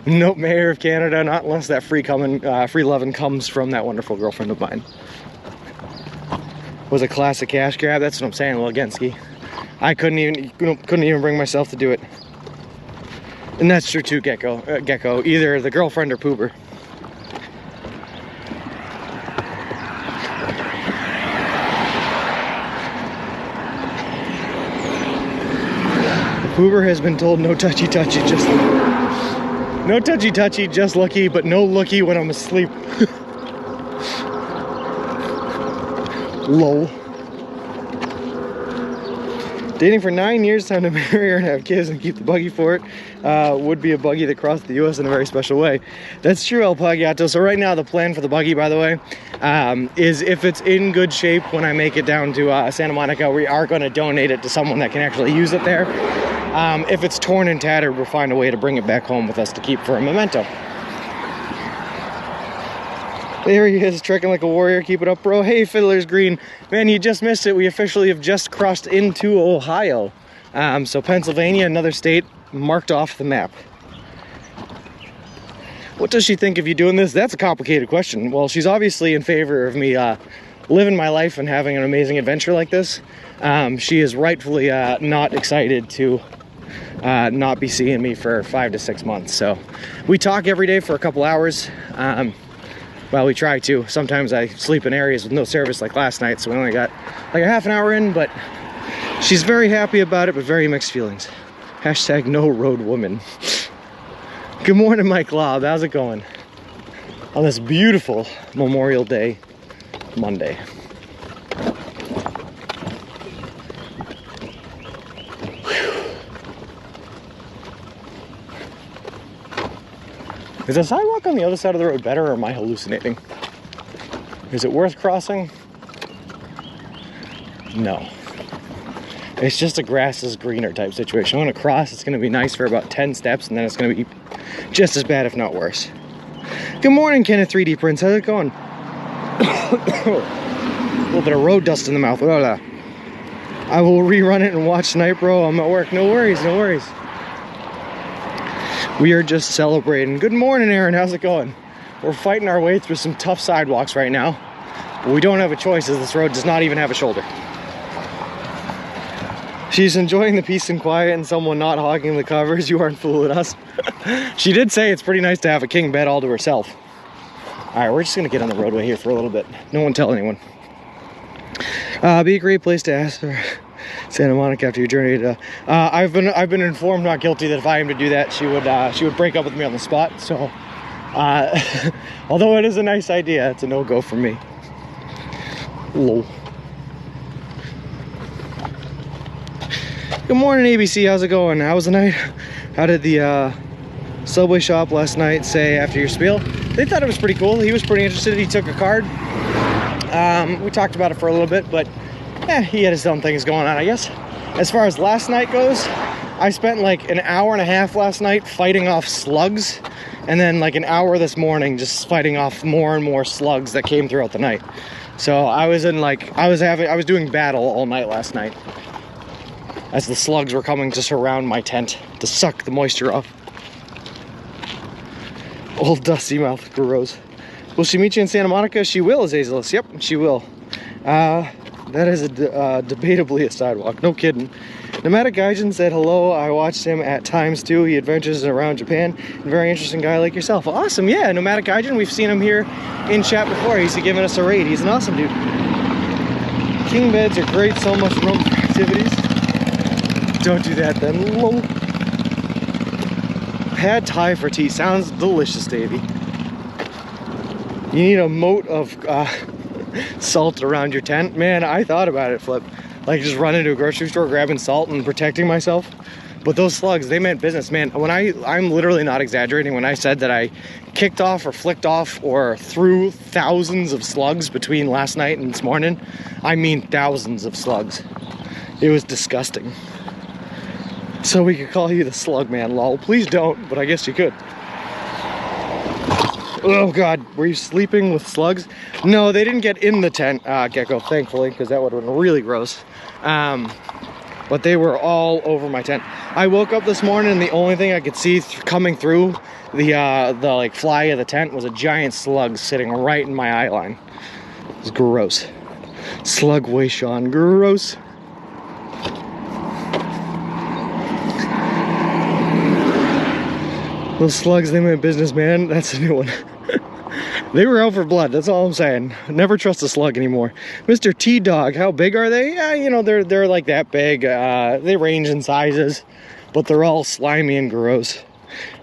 Nope, Mayor of Canada, not unless that free lovin' comes from that wonderful girlfriend of mine. Was a classic cash grab. That's what I'm saying, Logenski. I couldn't even bring myself to do it. And that's true too, Gecko. Either the girlfriend or Poober. Poober has been told no touchy-touchy, just lucky, but no looky when I'm asleep. Lol. Dating for 9 years, time to marry her and have kids and keep the buggy for it. Would be a buggy that crossed the U.S. in a very special way. That's true, El Plagiato. So right now the plan for the buggy, by the way, is if it's in good shape when I make it down to Santa Monica, we are going to donate it to someone that can actually use it there. If it's torn and tattered, we'll find a way to bring it back home with us to keep for a memento. There he is, trekking like a warrior. Keep it up, bro. Hey, Fiddler's Green. Man, you just missed it. We officially have just crossed into Ohio. So Pennsylvania, another state, marked off the map. What does she think of you doing this? That's a complicated question. Well, she's obviously in favor of me living my life and having an amazing adventure like this. She is rightfully not excited to not be seeing me for 5 to 6 months. So we talk every day for a couple hours. Well, we try to. Sometimes I sleep in areas with no service like last night, so we only got like a half an hour in, but she's very happy about it, but very mixed feelings. Hashtag no road woman. Good morning, Mike Lobb. How's it going? On this beautiful Memorial Day Monday. Is the sidewalk on the other side of the road better, or am I hallucinating? Is it worth crossing? No. It's just a grass is greener type situation. I'm gonna cross, it's gonna be nice for about 10 steps, and then it's gonna be just as bad, if not worse. Good morning, Kenneth 3D Prince. How's it going? A little bit of road dust in the mouth. I will rerun it and watch tonight, bro. I'm at work. No worries, no worries. We are just celebrating. Good morning, Aaron. How's it going? We're fighting our way through some tough sidewalks right now. But we don't have a choice as this road does not even have a shoulder. She's enjoying the peace and quiet and someone not hogging the covers. You aren't fooling us. She did say it's pretty nice to have a king bed all to herself. All right, we're just gonna get on the roadway here for a little bit. No one tell anyone. Be a great place to ask for Santa Monica after your journey to. I've been informed, not guilty, that if I am to do that, she would break up with me on the spot. So, although it is a nice idea, it's a no-go for me. Lol. Good morning, ABC. How's it going? How was the night? How did the Subway shop last night say after your spiel? They thought it was pretty cool. He was pretty interested. He took a card. We talked about it for a little bit, but yeah, he had his own things going on, I guess. As far as last night goes, I spent like an hour and a half last night fighting off slugs, and then like an hour this morning just fighting off more and more slugs that came throughout the night. So I was in like, I was doing battle all night last night as the slugs were coming to surround my tent to suck the moisture off. Old dusty mouth, gross. Will she meet you in Santa Monica? She will, Azazelis. Yep, she will. That is debatably a sidewalk. No kidding. Nomadic Gaijin said hello. I watched him at times too. He adventures around Japan. Very interesting guy like yourself. Awesome, yeah. Nomadic Gaijin, we've seen him here in chat before. He's given us a raid. He's an awesome dude. King beds are great. So much room for activities. Don't do that then. Lol. Pad Thai for tea. Sounds delicious, Davey. You need a moat of salt around your tent. Man, I thought about it, Flip. Like just running to a grocery store, grabbing salt and protecting myself. But those slugs, they meant business, man. When I'm literally not exaggerating when I said that I kicked off or flicked off or threw thousands of slugs between last night and this morning. I mean thousands of slugs. It was disgusting. So we could call you the slug man, lol. Please don't, but I guess you could. Oh God, were you sleeping with slugs? No, they didn't get in the tent, Gecko, thankfully, because that would have been really gross. But they were all over my tent. I woke up this morning and the only thing I could see coming through the like fly of the tent was a giant slug sitting right in my eye line. It was gross. Slug way, Sean, gross. Those slugs, they meant business, man. That's a new one. They were out for blood, that's all I'm saying. Never trust a slug anymore. Mr. T-Dog, how big are they? Yeah, you know, they're like that big. They range in sizes, but they're all slimy and gross.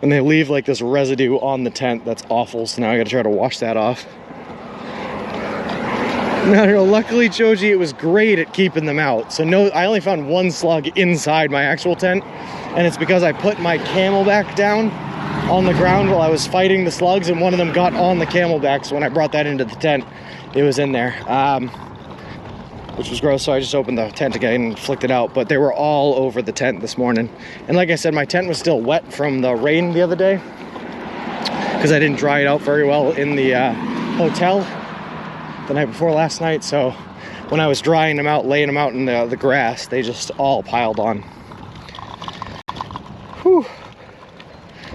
And they leave like this residue on the tent that's awful, so now I gotta try to wash that off. Now, luckily, Choji, it was great at keeping them out. So no, I only found one slug inside my actual tent, and it's because I put my camelback down on the ground while I was fighting the slugs, and one of them got on the camelback, so when I brought that into the tent, it was in there, which was gross. So I just opened the tent again and flicked it out, but they were all over the tent this morning. And like I said, my tent was still wet from the rain the other day because I didn't dry it out very well in the hotel the night before last night. So when I was drying them out, laying them out in the grass, they just all piled on. Whew.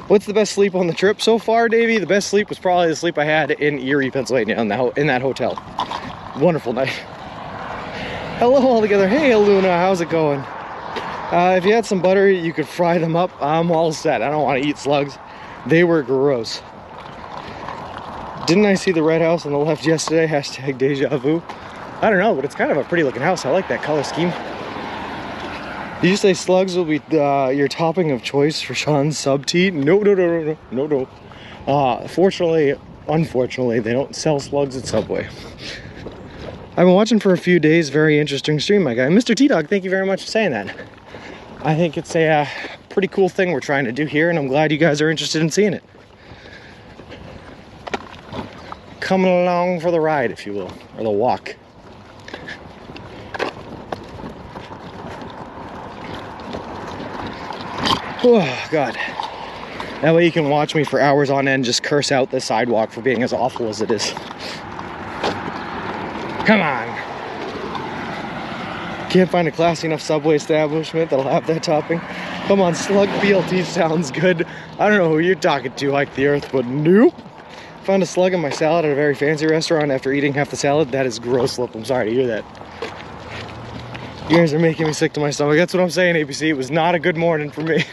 What's the best sleep on the trip so far, Davey? The best sleep was probably the sleep I had in Erie, Pennsylvania, in that hotel. Wonderful night. Hello all together. Hey, Luna, how's it going? If you had some butter, you could fry them up. I'm all set. I don't want to eat slugs. They were gross. Didn't I see the red house on the left yesterday? Hashtag deja vu. I don't know, but it's kind of a pretty looking house. I like that color scheme. Did you say slugs will be your topping of choice for Sean's sub tea? No. Unfortunately, they don't sell slugs at Subway. I've been watching for a few days. Very interesting stream, my guy. Mr. T-Dog, thank you very much for saying that. I think it's a pretty cool thing we're trying to do here, and I'm glad you guys are interested in seeing it. Coming along for the ride, if you will, or the walk. Oh, God. That way you can watch me for hours on end just curse out the sidewalk for being as awful as it is. Come on. Can't find a classy enough Subway establishment that'll have that topping. Come on, slug BLT sounds good. I don't know who you're talking to, Hike the Earth, but nope. Found a slug in my salad at a very fancy restaurant after eating half the salad. That is gross, Lip. I'm sorry to hear that. You guys are making me sick to my stomach. That's what I'm saying, ABC. It was not a good morning for me.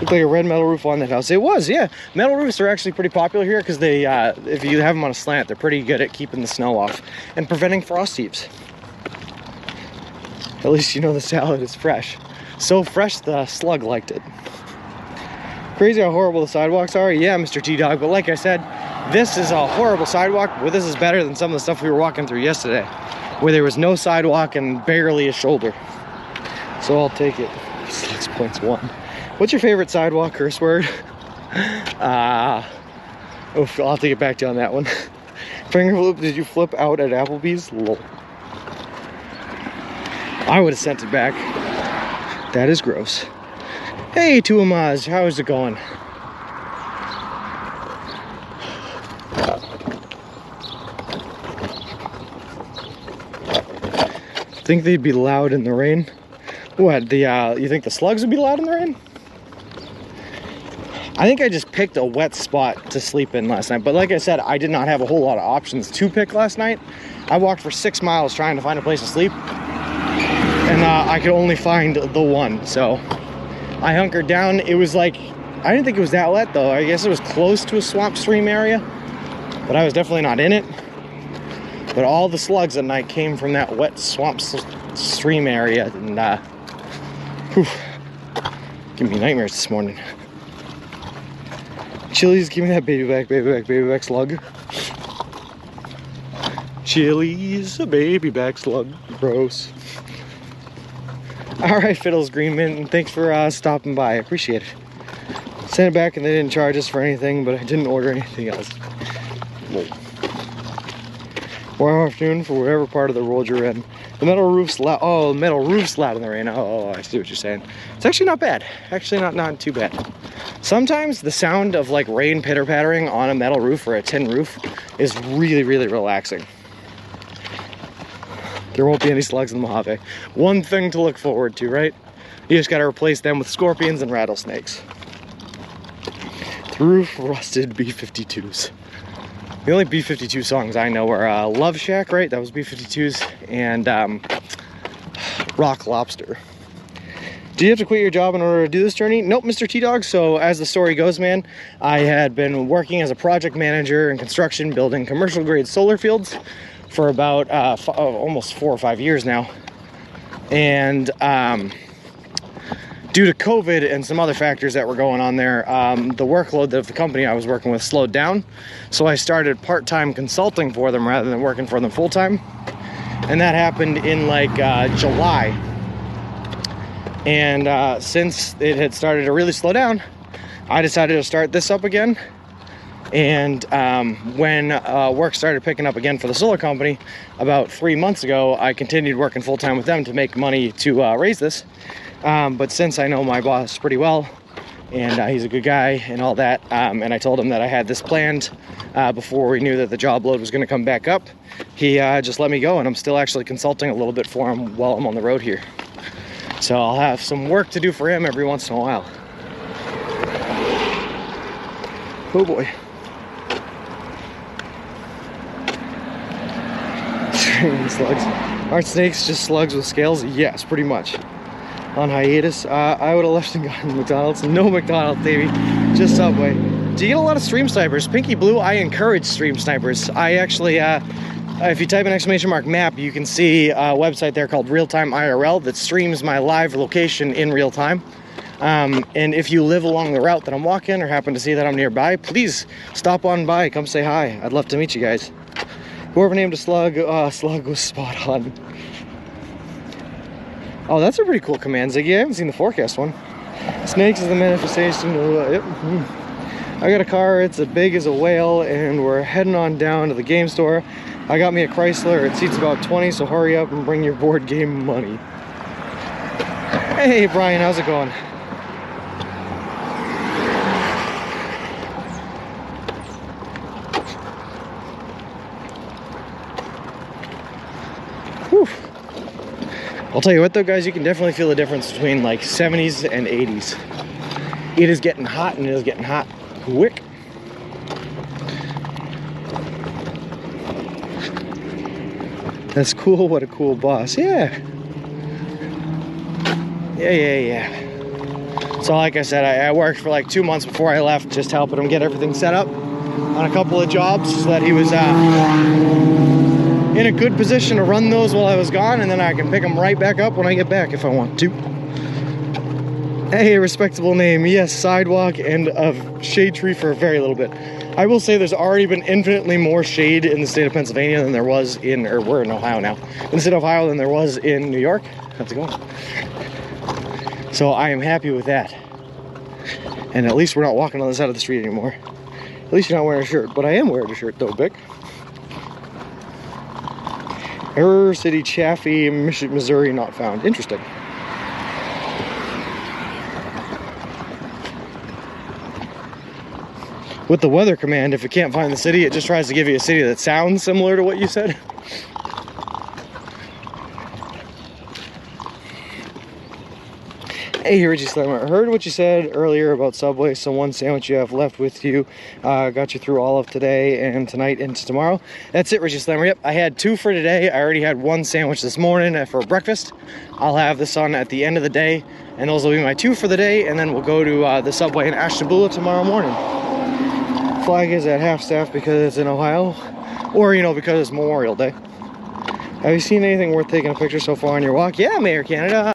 Looked like a red metal roof on that house. It was, yeah. Metal roofs are actually pretty popular here because they, if you have them on a slant, they're pretty good at keeping the snow off and preventing frost heaves. At least you know the salad is fresh. So fresh, the slug liked it. Crazy how horrible the sidewalks are. Yeah, Mr. T-Dog, but like I said, this is a horrible sidewalk, but this is better than some of the stuff we were walking through yesterday, where there was no sidewalk and barely a shoulder. So I'll take it. 6 points 1. What's your favorite sidewalk curse word? I'll have to get back to you on that one. Finger flip, did you flip out at Applebee's? Lol. I would have sent it back. That is gross. Hey, Tuamaz, how is it going? Think they'd be loud in the rain? What, you think the slugs would be loud in the rain? I think I just picked a wet spot to sleep in last night, but like I said, I did not have a whole lot of options to pick last night. I walked for 6 miles trying to find a place to sleep, and I could only find the one, so I hunkered down. It was like, I didn't think it was that wet though. I guess it was close to a swamp stream area, but I was definitely not in it. But all the slugs at night came from that wet swamp stream area, and give me nightmares this morning. Chili's, give me that baby back slug. Chili's, a baby back slug. Gross. Alright, Fiddles Green Mint, thanks for stopping by. I appreciate it. Sent it back and they didn't charge us for anything, but I didn't order anything else. Whoa. Well, afternoon for whatever part of the world you're in. The metal roof's loud. Oh, the metal roof's loud in the rain. Oh, I see what you're saying. It's actually not bad. Actually not too bad. Sometimes the sound of like rain pitter-pattering on a metal roof or a tin roof is really, really relaxing. There won't be any slugs in the Mojave. One thing to look forward to, right? You just gotta replace them with scorpions and rattlesnakes. The roof rusted B-52s. The only B-52 songs I know are Love Shack, right? That was B-52s, and Rock Lobster. Do you have to quit your job in order to do this journey? Nope, Mr. T-Dog. So as the story goes, man, I had been working as a project manager in construction, building commercial grade solar fields for about almost 4 or 5 years now. And due to COVID and some other factors that were going on there, the workload of the company I was working with slowed down. So I started part-time consulting for them rather than working for them full-time. And that happened in like July. And since it had started to really slow down, I decided to start this up again. And when work started picking up again for the solar company about 3 months ago, I continued working full-time with them to make money to raise this. But since I know my boss pretty well, and he's a good guy and all that, and I told him that I had this planned before we knew that the job load was going to come back up, he just let me go, and I'm still actually consulting a little bit for him while I'm on the road here. So I'll have some work to do for him every once in a while. Oh boy. Slugs. Aren't snakes just slugs with scales? Yes, pretty much. On hiatus, I would have left and gotten McDonald's. No McDonald's, baby. Just Subway. Do you get a lot of stream snipers? Pinky Blue, I encourage stream snipers. I actually, if you type an ! map, you can see a website there called Real Time IRL that streams my live location in real time. And if you live along the route that I'm walking or happen to see that I'm nearby, please stop on by, come say hi. I'd love to meet you guys. Whoever named a slug, slug was spot on. Oh, that's a pretty cool command, Ziggy. I haven't seen the forecast one. Snakes is the manifestation of, yep. I got a car, it's as big as a whale, and we're heading on down to the game store. I got me a Chrysler, it seats about 20, so hurry up and bring your board game money. Hey, Brian, how's it going? Whew. I'll tell you what though, guys, you can definitely feel the difference between like 70s and 80s. It is getting hot, and it is getting hot quick. That's cool. What a cool boss. Yeah. Yeah. So like I said, I worked for like 2 months before I left, just helping him get everything set up on a couple of jobs so that he was in a good position to run those while I was gone, and then I can pick them right back up when I get back if I want to. Hey, respectable name. Yes, sidewalk and a shade tree for a very little bit. I will say there's already been infinitely more shade in the state of Pennsylvania than there was in, or we're in Ohio now, in the state of Ohio than there was in New York. How's it going? So I am happy with that. And at least we're not walking on the side of the street anymore. At least you're not wearing a shirt, but I am wearing a shirt though, Bick. Error City, Chaffee, Missouri not found. Interesting. With the weather command, if it can't find the city, it just tries to give you a city that sounds similar to what you said. Hey, Richie Slammer, I heard what you said earlier about Subway, so one sandwich you have left with you got you through all of today and tonight into tomorrow. That's it, Richie Slammer. Yep, I had 2 for today. I already had 1 sandwich this morning for breakfast. I'll have this on at the end of the day, and those will be my 2 for the day, and then we'll go to the Subway in Ashtabula tomorrow morning. Flag is at half-staff because it's in Ohio, or, you know, because it's Memorial Day. Have you seen anything worth taking a picture so far on your walk? Yeah, Mayor Canada.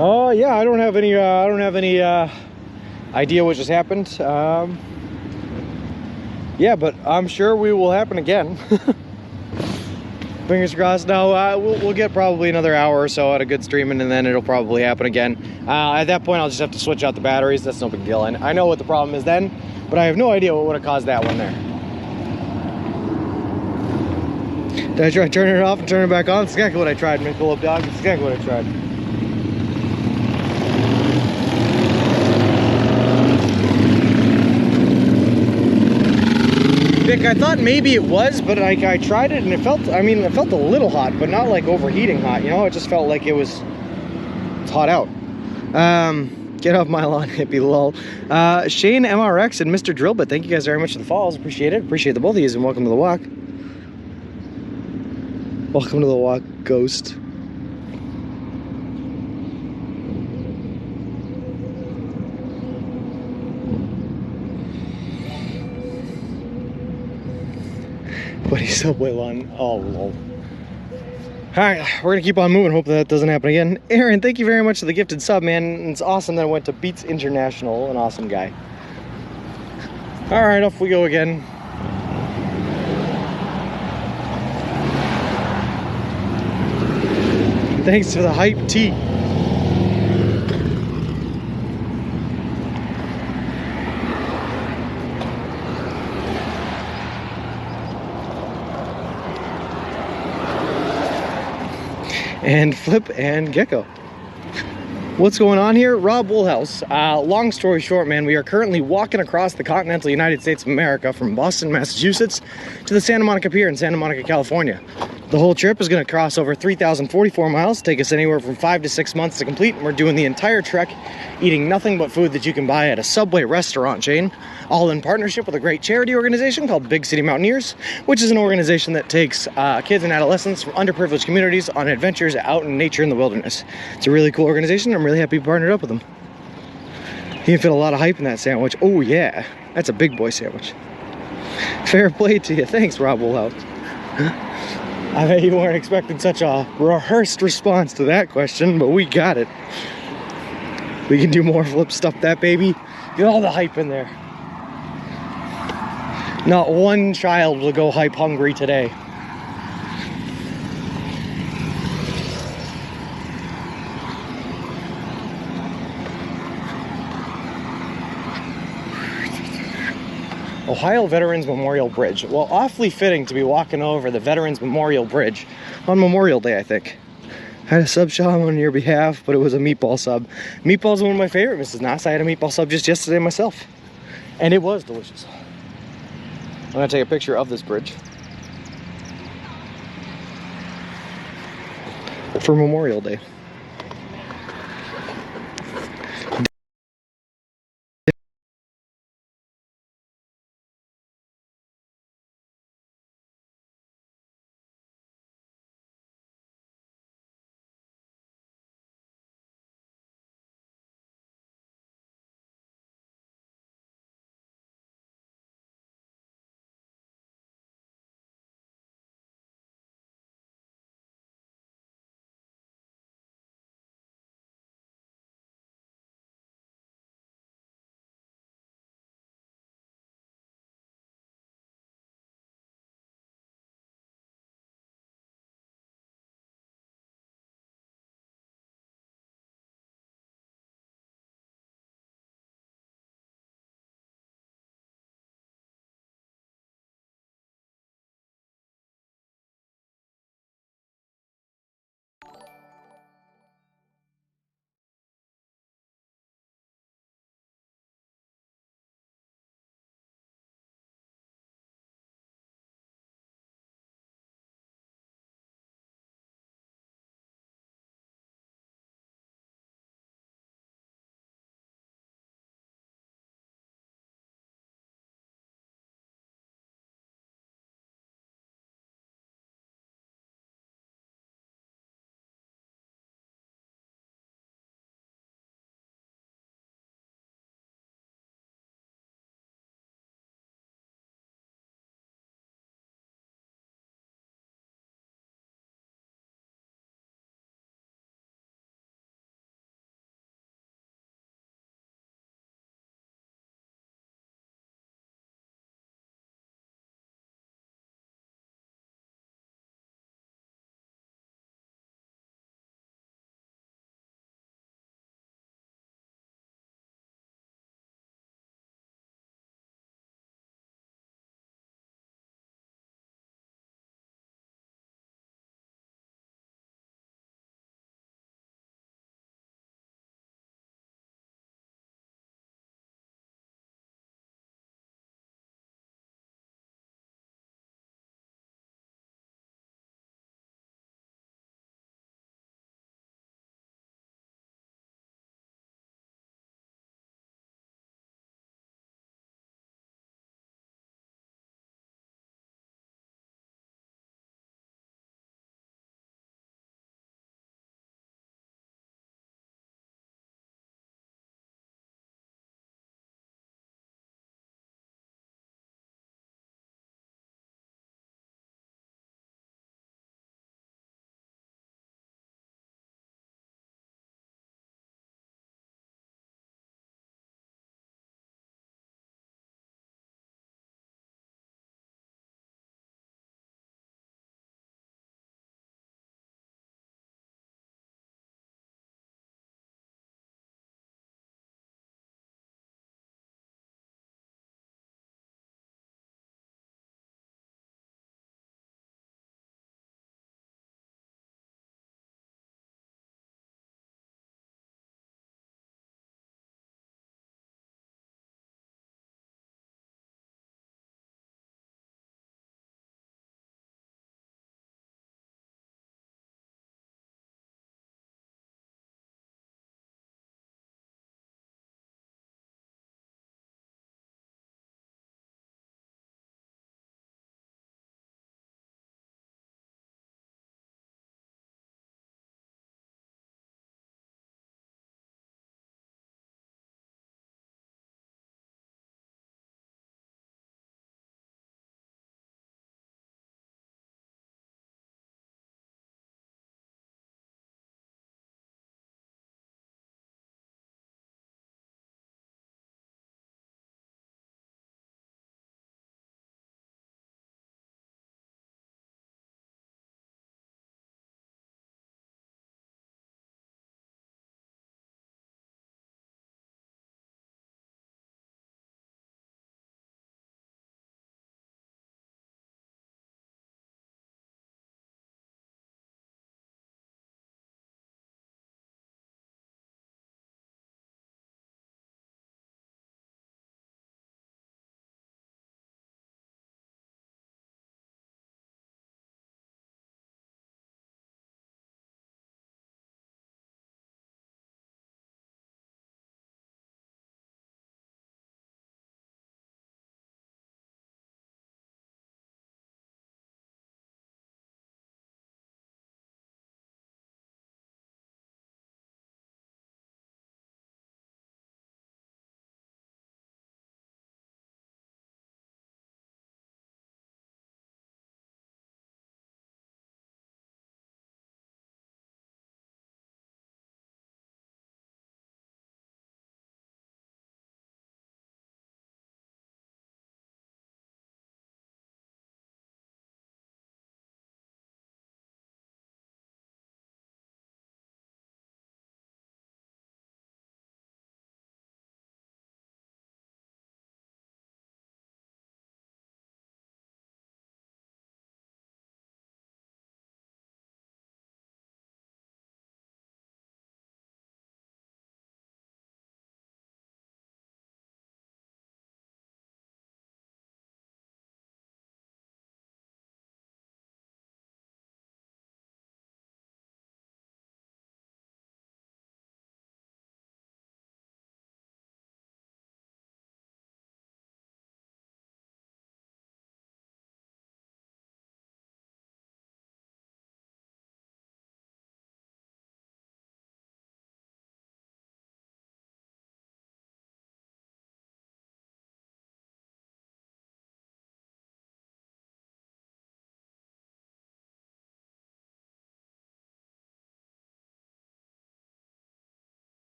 Oh yeah, I don't have any. Idea what just happened. Yeah, but I'm sure we will happen again. Fingers crossed. No, we'll get probably another hour or so out of good streaming, and then it'll probably happen again. At that point, I'll just have to switch out the batteries. That's no big deal. And I know what the problem is then, but I have no idea what would have caused that one there. Did I try turning it off and turn it back on? That's exactly what I tried, Michelob Dog. That's exactly what I tried. Vic, I thought maybe it was, but I tried it and it felt, I mean, it felt a little hot, but not like overheating hot, you know? It just felt like it's hot out. Get off my lawn, hippie, lol. Shane MRX and Mr. Drillbit, thank you guys very much for the follows. Appreciate it. Appreciate the both of you, and welcome to the walk. Welcome to the walk, Ghost. Buddy, subway lawn. Oh, lol. Alright, we're gonna keep on moving. Hope that doesn't happen again. Aaron, thank you very much for the gifted sub, man. It's awesome that I went to Beats International. An awesome guy. Alright, off we go again. Thanks for the hype tea. And Flip and Gecko. What's going on here? Rob Woolhouse. Long story short, man, we are currently walking across the continental United States of America from Boston, Massachusetts to the Santa Monica Pier in Santa Monica, California. The whole trip is going to cross over 3,044 miles, take us anywhere from 5 to 6 months to complete, and we're doing the entire trek eating nothing but food that you can buy at a Subway restaurant chain, all in partnership with a great charity organization called Big City Mountaineers, which is an organization that takes kids and adolescents from underprivileged communities on adventures out in nature in the wilderness. It's a really cool organization. I'm really happy we partnered up with them. You can fit a lot of hype in that sandwich. Oh yeah, that's a big boy sandwich. Fair play to you. Thanks, Rob Woolhouse. I bet you weren't expecting such a rehearsed response to that question, but we got it. We can do more flip stuff, that baby. Get all the hype in there. Not one child will go hype hungry today. Ohio Veterans Memorial Bridge. Well, awfully fitting to be walking over the Veterans Memorial Bridge on Memorial Day, I think. Had a sub shop on your behalf, but it was a meatball sub. Meatball's one of my favorite, Mrs. Nass. I had a meatball sub just yesterday myself, and it was delicious. I'm gonna take a picture of this bridge for Memorial Day.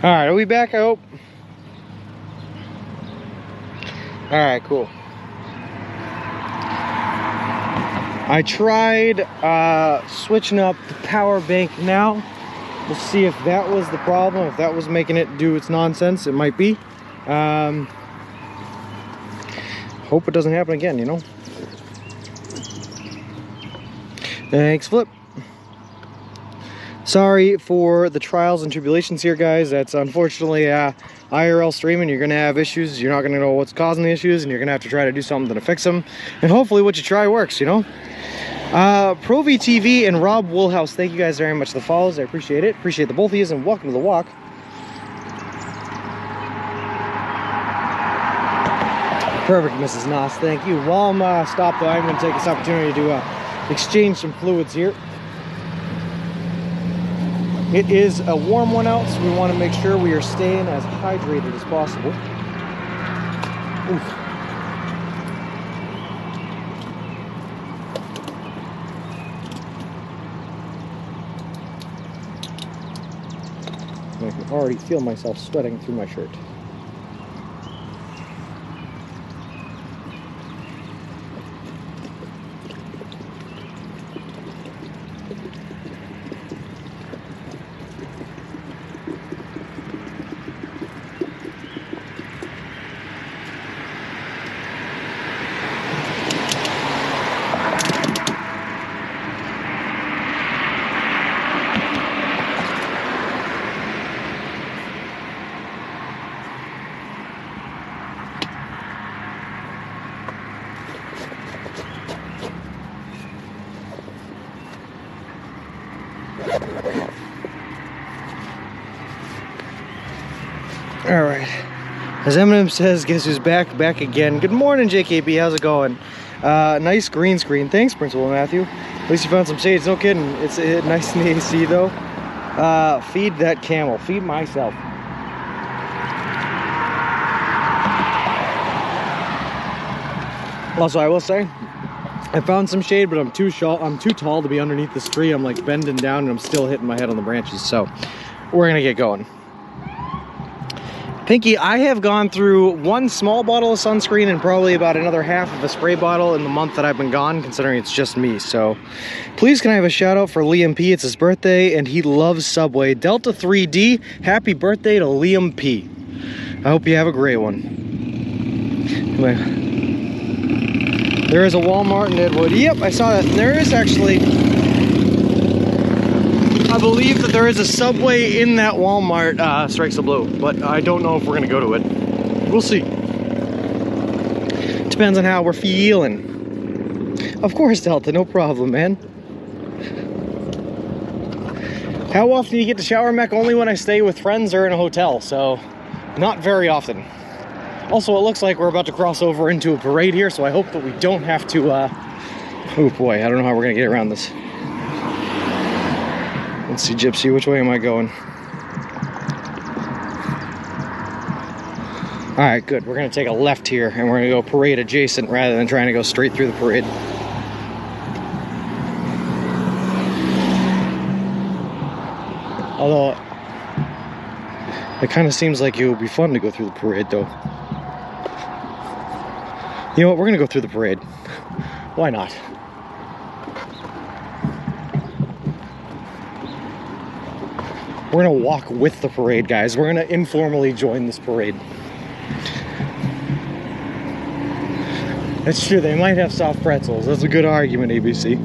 All right, are we back? I hope. All right, cool. I tried switching up the power bank now. We'll see if that was the problem, if that was making it do its nonsense. It might be. Hope it doesn't happen again, you know? Thanks, Flip. Sorry for the trials and tribulations here, guys. That's unfortunately IRL streaming. You're gonna have issues. You're not gonna know what's causing the issues, and you're gonna have to try to do something to fix them. And hopefully what you try works, you know? Pro VTV and Rob Woolhouse, thank you guys very much for the follows. I appreciate it. Appreciate the both of you, and welcome to the walk. Perfect, Mrs. Noss, thank you. While I'm stopped though, I'm gonna take this opportunity to exchange some fluids here. It is a warm one out, so we want to make sure we are staying as hydrated as possible. Oof. I can already feel myself sweating through my shirt. All right, as Eminem says, guess who's back again. Good morning, JKB, how's it going? Nice green screen, thanks Principal Matthew. At least you found some shades, no kidding. It's nice and AC though. Feed that camel, feed myself. Also, I will say, I found some shade, but I'm too tall to be underneath this tree. I'm like bending down and I'm still hitting my head on the branches, so we're gonna get going. Pinky, I have gone through one small bottle of sunscreen and probably about another half of a spray bottle in the month that I've been gone, considering it's just me. So please, can I have a shout out for Liam P? It's his birthday and he loves Subway. Delta 3D, happy birthday to Liam P. I hope you have a great one. There is a Walmart in Deadwood. Yep, I saw that. There is actually, I believe that there is a Subway in that Walmart, Strikes a Blue, but I don't know if we're gonna go to it. We'll see. Depends on how we're feeling. Of course, Delta, no problem, man. How often do you get to shower mech? Only when I stay with friends or in a hotel, so not very often. Also, it looks like we're about to cross over into a parade here, so I hope that we don't have to, oh boy, I don't know how we're gonna get around this. Let's see, Gypsy, which way am I going? All right, good. We're gonna take a left here and we're gonna go parade adjacent rather than trying to go straight through the parade. Although, it kind of seems like it would be fun to go through the parade though. You know what, we're gonna go through the parade. Why not? We're gonna walk with the parade, guys. We're gonna informally join this parade. That's true, they might have soft pretzels. That's a good argument, ABC.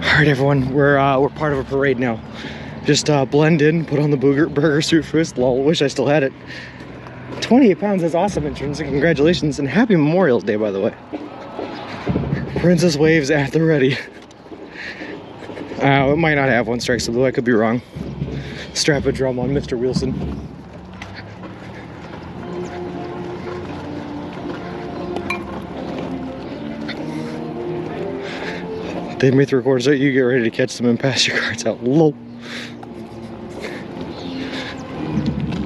All right, everyone, we're part of a parade now. Just blend in, put on the burger suit first. Lol, wish I still had it. 28 pounds, that's awesome, Intrinsic. Congratulations, and happy Memorial Day, by the way. Princess waves at the ready. It might not have one, Strikes the Blue, I could be wrong. Strap a drum on Mr. Wilson. They made the record so you get ready to catch them and pass your cards out. Lol.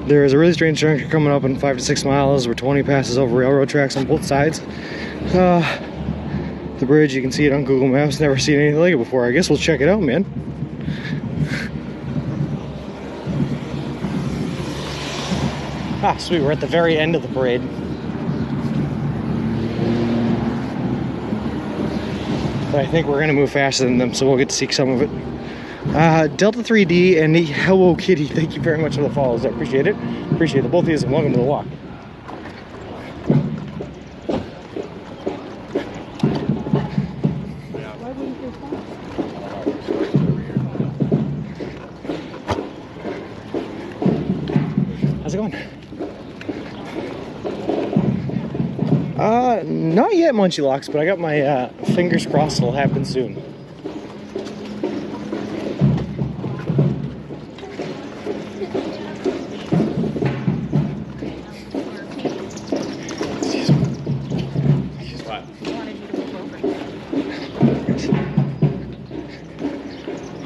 There is a really strange juncture coming up in 5 to 6 miles where 20 passes over railroad tracks on both sides. The bridge, you can see it on Google Maps. Never seen anything like it before. I guess we'll check it out, man. Ah, sweet. We're at the very end of the parade. But I think we're going to move faster than them, so we'll get to see some of it. Delta 3D and Hello Kitty, thank you very much for the follows. I appreciate it. Appreciate the both of you, and welcome to the walk. How's it going? Not yet, Munchy Locks, but I got my fingers crossed it'll happen soon.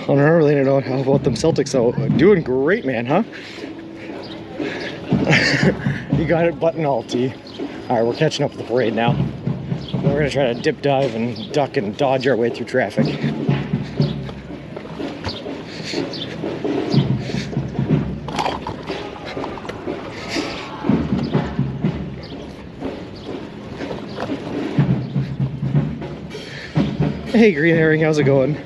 I don't really know how about them Celtics though. Doing great, man, huh? You got it, button all T. Alright, we're catching up with the parade now. We're gonna try to dip, dive, and duck and dodge our way through traffic. Hey, Green Herring, how's it going?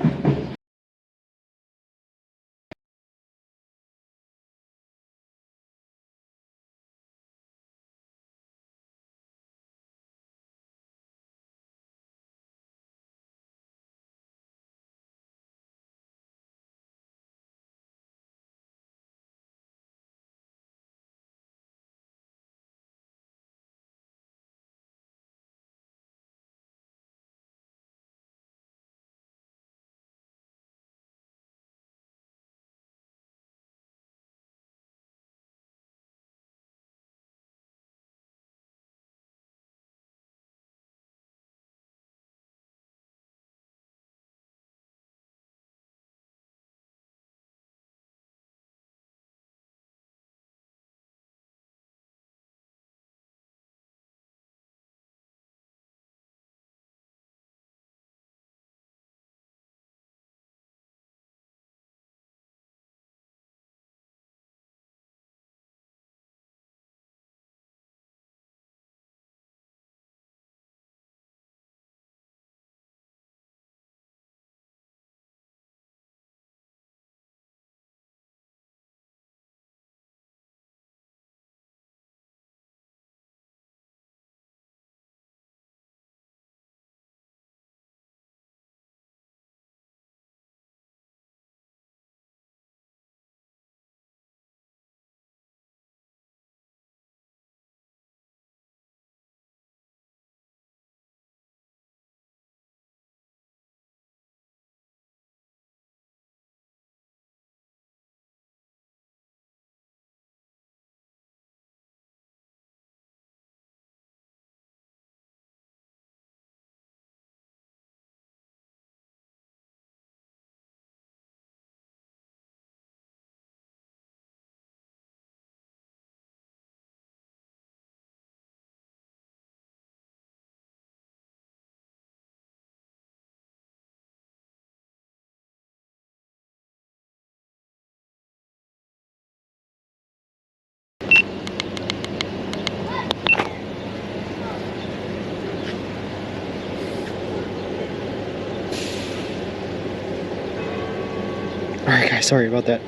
Alright guys, sorry about that.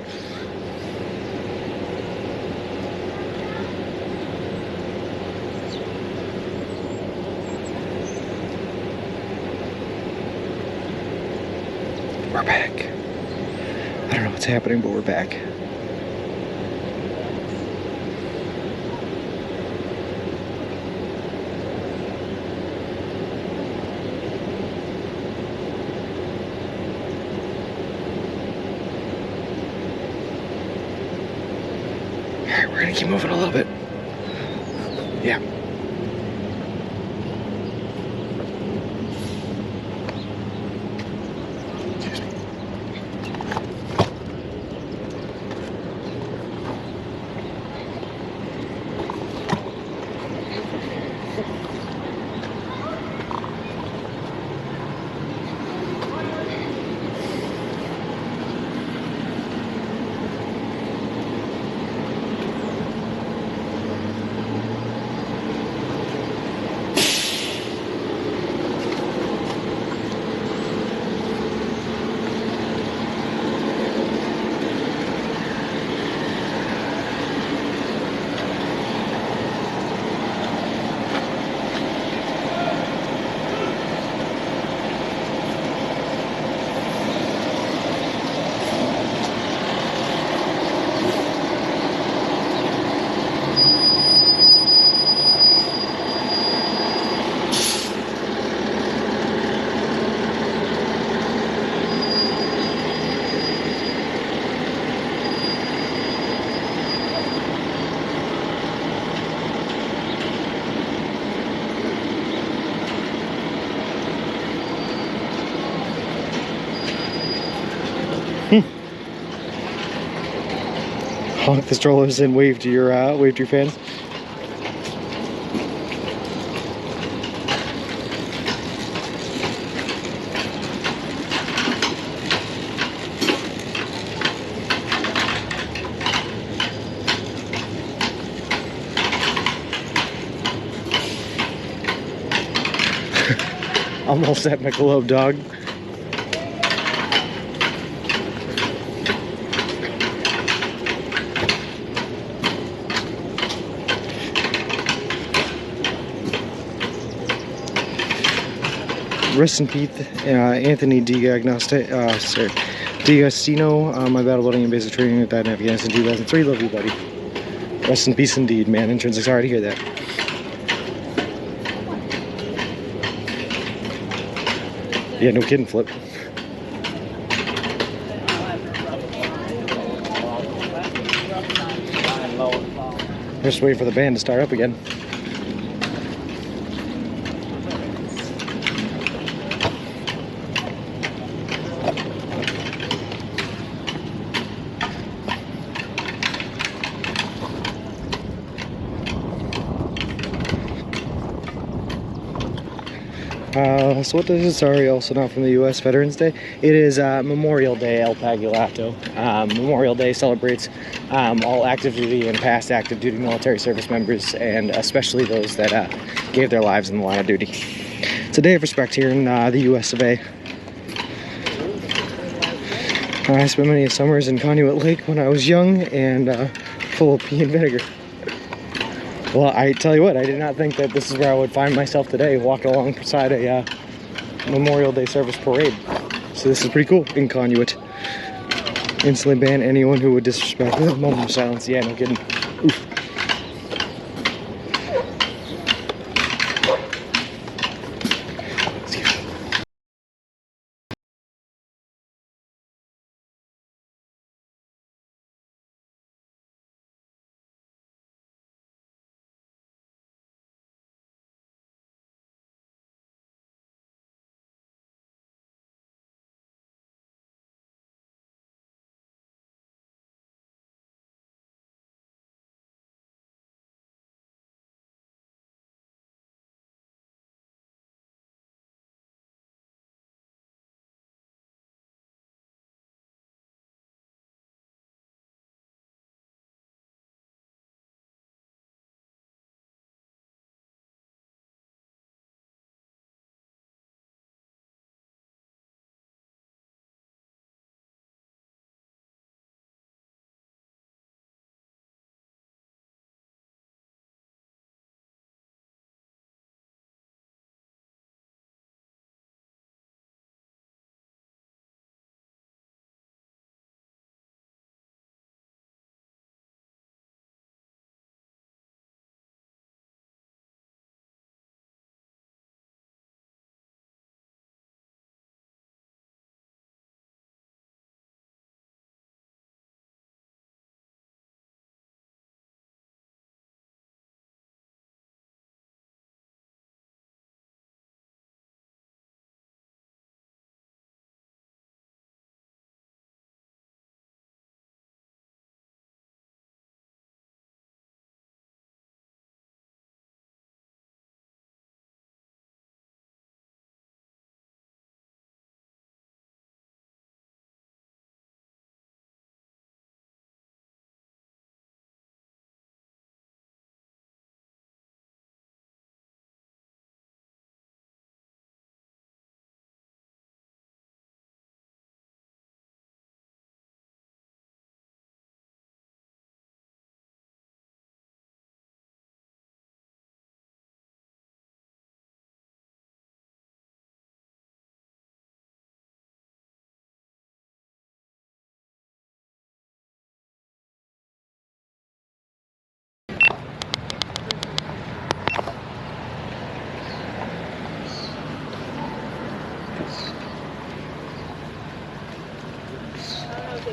We're back. I don't know what's happening, but we're back. Alright, we're gonna keep moving a little bit. Yeah. honk the strollers and wave to your fans. Almost at Michelob, dog. Rest in peace, Anthony D'Agostino. My battle loading and basic training with that in Afghanistan 2003. Love you, buddy. Rest in peace indeed, man. Intrinsic, sorry to hear that. Yeah, no kidding, Flip. Just waiting for the band to start up again. So what is it? Sorry, also not from the U.S. Veterans Day. It is Memorial Day, El Pagulato. Memorial Day celebrates all active duty and past active duty military service members, and especially those that gave their lives in the line of duty. It's a day of respect here in the U.S. of A. I spent many summers in Conduit Lake when I was young and full of pea and vinegar. Well, I tell you what, I did not think that this is where I would find myself today, walking alongside a Memorial Day service parade. So this is pretty cool in Conduit. Instantly ban anyone who would disrespect the moment of silence. Yeah, no kidding. Oof.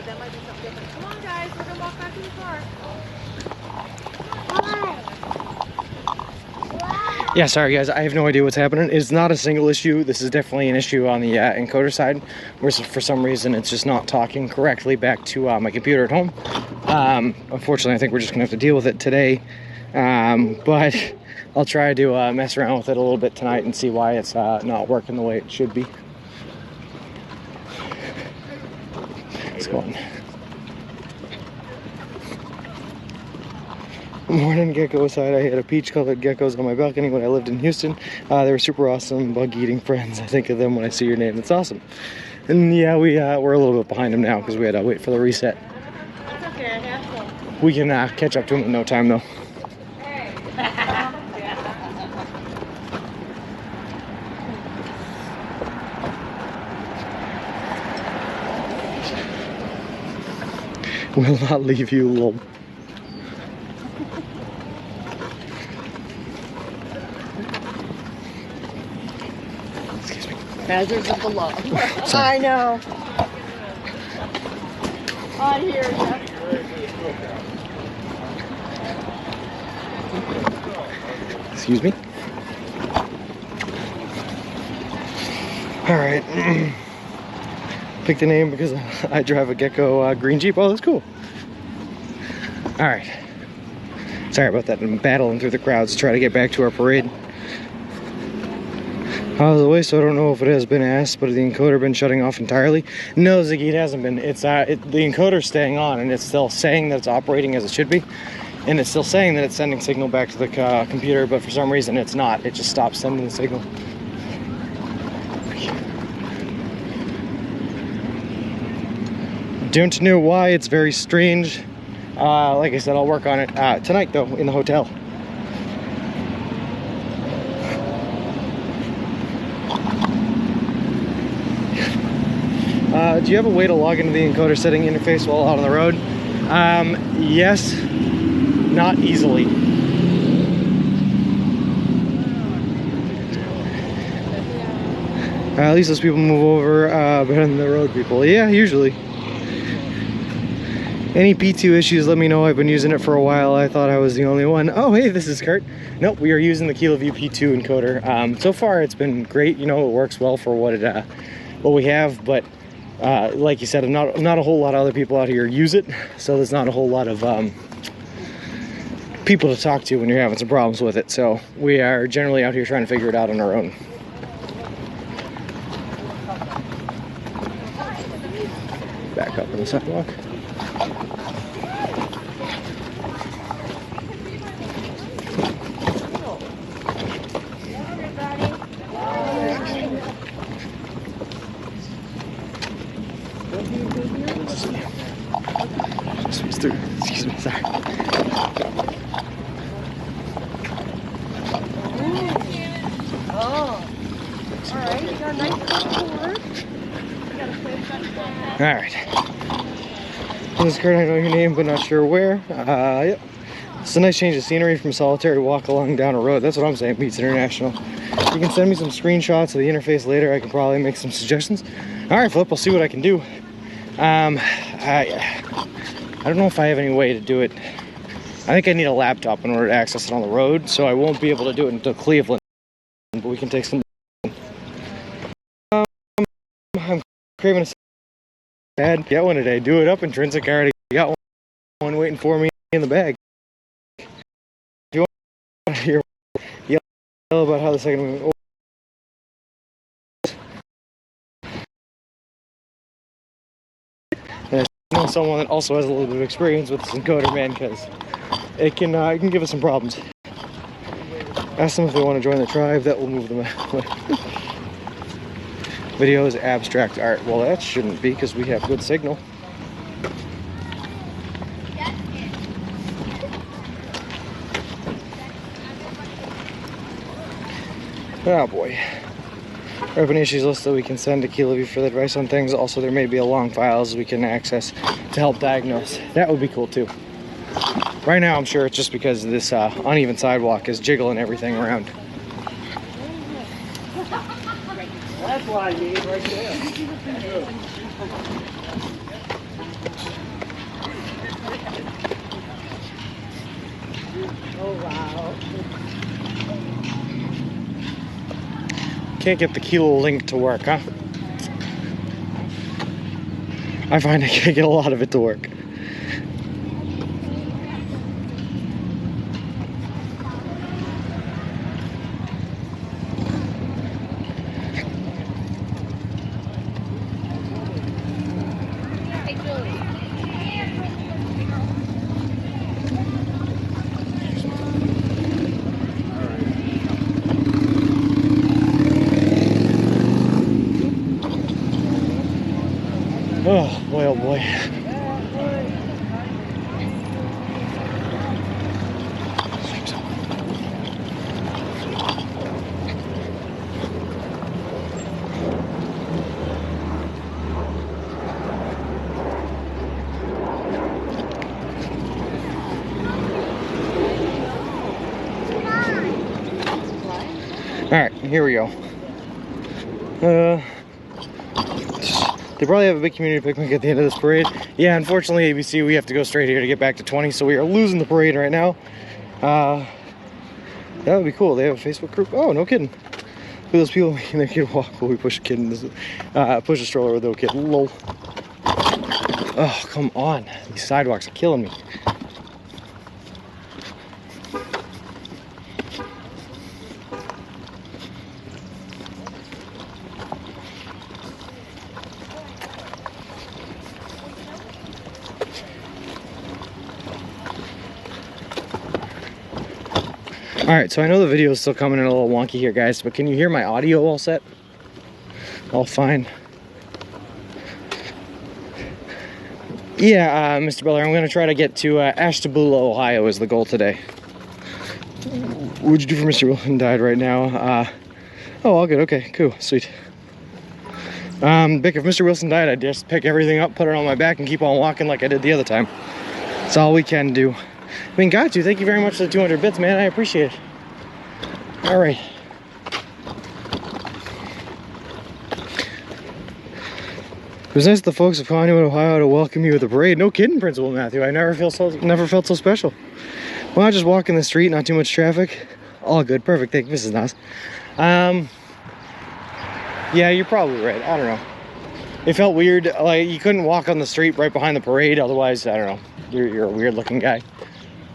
That might be something different. Come on, guys. We're going to walk back to the car. Yeah, sorry guys, I have no idea what's happening. It's not a single issue. This is definitely an issue on the encoder side, where for some reason it's just not talking correctly back to my computer at home. Unfortunately, I think we're just gonna have to deal with it today. But I'll try to mess around with it a little bit tonight and see why it's not working the way it should be. Let's go on. Morning, gecko aside, I had a peach-colored geckos on my balcony when I lived in Houston. They were super awesome, bug-eating friends. I think of them when I see your name. It's awesome. And yeah, we're a little bit behind them now because we had to wait for the reset. That's okay, I have some. We can catch up to them in no time, though. Will not leave you, lol. Hazards of the law. Sorry. I know. I hear you. Excuse me. All right. Pick the name because I drive a gecko green Jeep. Oh, that's cool. All right. Sorry about that. I'm battling through the crowds to try to get back to our parade. I was away, so I don't know if it has been asked, but has the encoder been shutting off entirely? No, Ziggy, it hasn't been. It's the encoder's staying on, and it's still saying that it's operating as it should be, and it's still saying that it's sending signal back to the computer, but for some reason it's not. It just stops sending the signal. Don't know why. It's very strange. Like I said, I'll work on it tonight, though, in the hotel. Do you have a way to log into the encoder setting interface while out on the road? Yes, not easily. At least those people move over better than the road people. Yeah, usually. Any P2 issues, let me know. I've been using it for a while. I thought I was the only one. Oh, hey, this is Kurt. Nope, we are using the KiloView P2 encoder. So far, it's been great. You know, it works well for what we have, but like you said, not a whole lot of other people out here use it, so there's not a whole lot of people to talk to when you're having some problems with it. So we are generally out here trying to figure it out on our own. Back up on the sidewalk. Excuse me, sorry. Oh. Alright, you got a nice forward. Alright. This is Kurt, I know your name, but not sure where. Yep. It's a nice change of scenery from solitary walk along down a road. That's what I'm saying, Beats International. You can send me some screenshots of the interface later. I can probably make some suggestions. Alright, Flip, I'll see what I can do. I don't know if I have any way to do it. I think I need a laptop in order to access it on the road, so I won't be able to do it until Cleveland, but we can take some. I'm craving a bad. Get one today. Do it up intrinsic. I already got one waiting for me in the bag. If you want to hear yell about how the second one. I know someone that also has a little bit of experience with this encoder, man, because it can give us some problems. Ask them if they want to join the tribe. That will move them out. Video is abstract art. Well, that shouldn't be because we have good signal. Oh boy. We have an issues list that we can send to KiloView for the advice on things. Also, there may be a long files we can access to help diagnose. That would be cool too. Right now, I'm sure it's just because this uneven sidewalk is jiggling everything around. That's what I need right there. Oh, wow. Can't get the Kilo link to work, huh? I find I can't get a lot of it to work. boy. Alright, here we go. They probably have a big community picnic at the end of this parade. Yeah, unfortunately, ABC, we have to go straight here to get back to 20, so we are losing the parade right now. That would be cool. They have a Facebook group. Oh, no kidding. Look at those people making their kid walk while we push a kid in this, push a stroller with a little kid. Lol. Oh, come on. These sidewalks are killing me. All right, so I know the video is still coming in a little wonky here, guys, but can you hear my audio all set? All fine. Yeah, Mr. Beller, I'm gonna try to get to Ashtabula, Ohio is the goal today. What'd you do for Mr. Wilson died right now? Oh, all good, okay, cool, sweet. Vic, if Mr. Wilson died, I'd just pick everything up, put it on my back, and keep on walking like I did the other time. That's all we can do. I mean, got to. Thank you very much for the 200 bits, man. I appreciate it. All right. It was nice of the folks of Conneaut, Ohio, to welcome you with the parade. No kidding, Principal Matthew. I never felt so special. Well, I just walk in the street, not too much traffic. All good, perfect. Thank you, Mrs. Nas. Yeah, you're probably right. I don't know. It felt weird. Like you couldn't walk on the street right behind the parade. Otherwise, I don't know. You're a weird looking guy.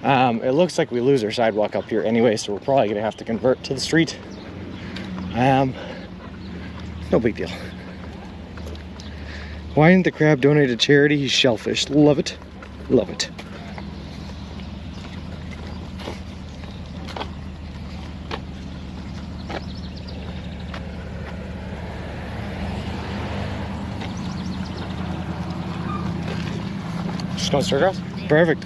It looks like we lose our sidewalk up here anyway, so we're probably gonna have to convert to the street. No big deal. Why didn't the crab donate to charity? He's shellfish. Love it. Love it. Just going straight across? Perfect.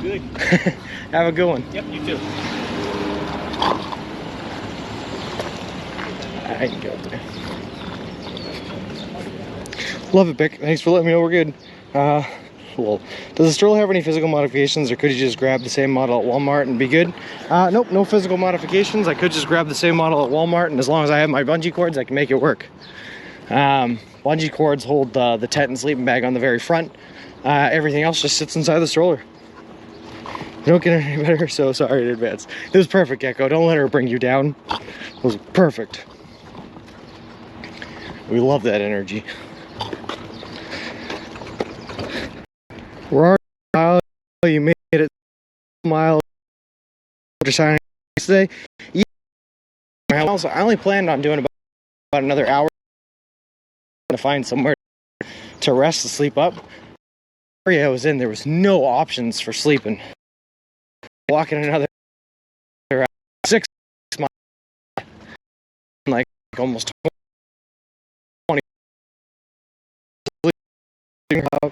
Good. Have a good one. Yep, you too. I can go up there. Love it, Bick. Thanks for letting me know we're good. Well, does the stroller have any physical modifications, or could you just grab the same model at Walmart and be good? Nope, no physical modifications. I could just grab the same model at Walmart, and as long as I have my bungee cords, I can make it work. Bungee cords hold the tent and sleeping bag on the very front. Everything else just sits inside the stroller. You don't get any better, so sorry in advance. It was perfect, Gecko. Don't let her bring you down. It was perfect. We love that energy. We're already a mile. You made it a mile after signing today. Yeah. I only planned on doing about another hour to find somewhere to rest and sleep up. The area I was in, there was no options for sleeping. Walking another 6 miles, like almost 20.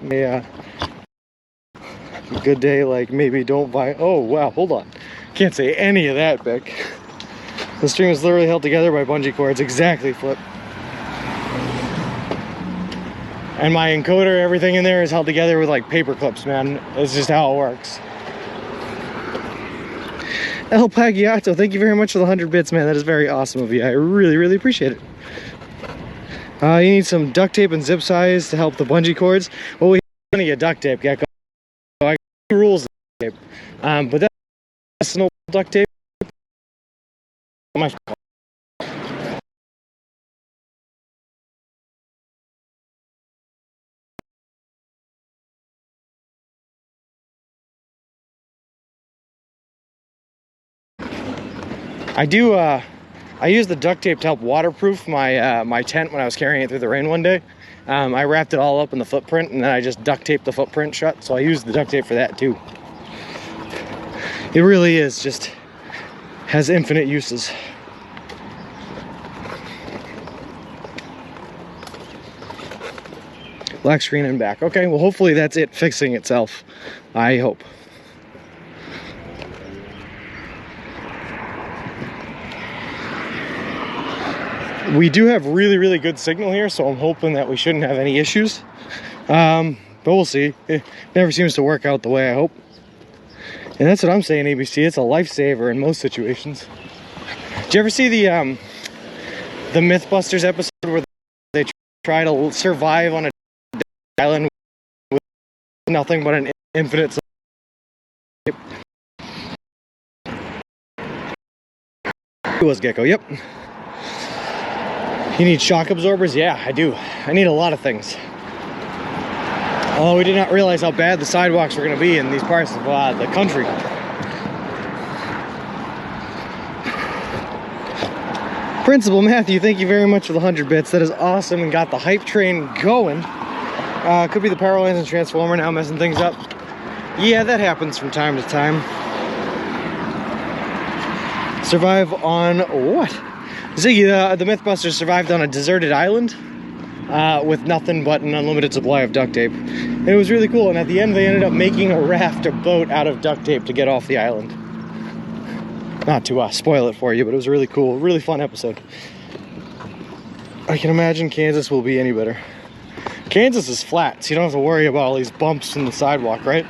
Yeah. A good day, like maybe don't buy. Oh wow, hold on. Can't say any of that, Beck. The string is literally held together by bungee cords. Exactly, Flip. And my encoder, everything in there is held together with like paper clips, man. It's just how it works. El Pagiato, thank you very much for the 100 bits, man. That is very awesome of you. I really, really appreciate it. You need some duct tape and zip ties to help the bungee cords. Well, we have plenty of duct tape, Gecko. So I got rules of duct tape. But that's no duct tape. My I used the duct tape to help waterproof my my tent when I was carrying it through the rain one day. I wrapped it all up in the footprint, and then I just duct taped the footprint shut, so I used the duct tape for that too. It really is just has infinite uses. Black screen and back. Okay, well hopefully that's it fixing itself. I hope. We do have really good signal here, so I'm hoping that we shouldn't have any issues. But we'll see. It never seems to work out the way I hope. And that's what I'm saying, ABC. It's a lifesaver in most situations. Did you ever see the Mythbusters episode where they try to survive on a island with nothing but an infinite supply? It was Gecko, yep. You need shock absorbers? Yeah, I do. I need a lot of things. Oh, we did not realize how bad the sidewalks were going to be in these parts of the country. Principal Matthew, thank you very much for the 100 bits. That is awesome and got the hype train going. Could be the power lines and transformer now messing things up. Yeah, that happens from time to time. Survive on what? Ziggy, the Mythbusters survived on a deserted island with nothing but an unlimited supply of duct tape. And it was really cool, and at the end they ended up making a raft or boat out of duct tape to get off the island. Not to spoil it for you, but it was really cool, really fun episode. I can imagine Kansas will be any better. Kansas is flat, so you don't have to worry about all these bumps in the sidewalk, right?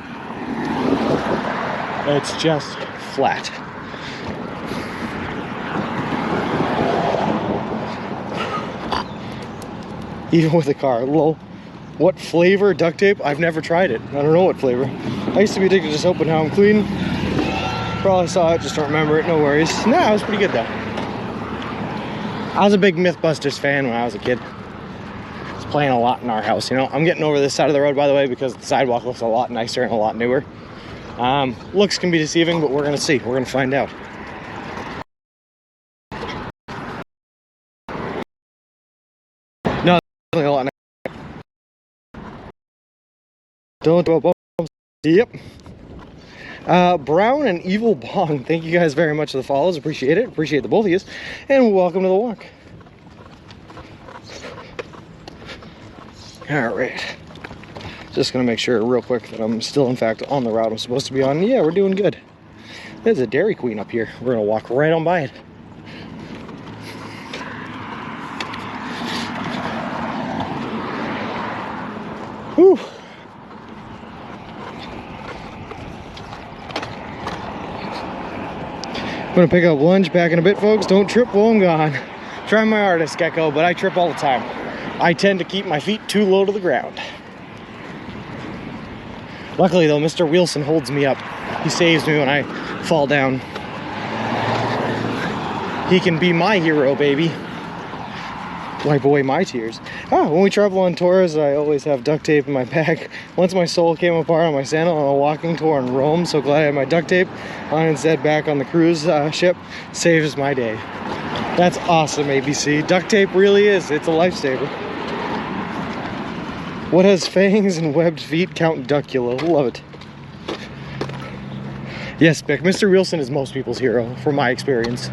It's just flat. Even with a car. Lol. What flavor duct tape? I've never tried it. I don't know what flavor. I used to be addicted to soap, but now I'm clean. Probably saw it, just don't remember it. No worries. Nah, it was pretty good though. I was a big Mythbusters fan when I was a kid. I was playing a lot in our house, you know. I'm getting over this side of the road, by the way, because the sidewalk looks a lot nicer and a lot newer. Looks can be deceiving, but we're gonna see. We're gonna find out. No, definitely a lot nicer. Don't do a bump. Yep. Brown and Evil Bong, thank you guys very much for the follows. Appreciate it. Appreciate the both of you. And welcome to the walk. Alright. Just going to make sure real quick that I'm still, in fact, on the route I'm supposed to be on. Yeah, we're doing good. There's a Dairy Queen up here. We're going to walk right on by it. Whew. I'm gonna pick up lunch back in a bit, folks. Don't trip while I'm gone. Try my hardest, Gecko, but I trip all the time. I tend to keep my feet too low to the ground. Luckily though, Mr. Wilson holds me up. He saves me when I fall down. He can be my hero, baby. Wipe away my tears. When we travel on tours, I always have duct tape in my bag. Once my soul came apart on my sandal on a walking tour in Rome, so glad I had my duct tape on instead back on the cruise ship. Saves my day. That's awesome, ABC. Duct tape really is. It's a lifesaver. What has fangs and webbed feet? Count Duckula. Love it. Yes, Bick. Mr. Wilson is most people's hero, from my experience.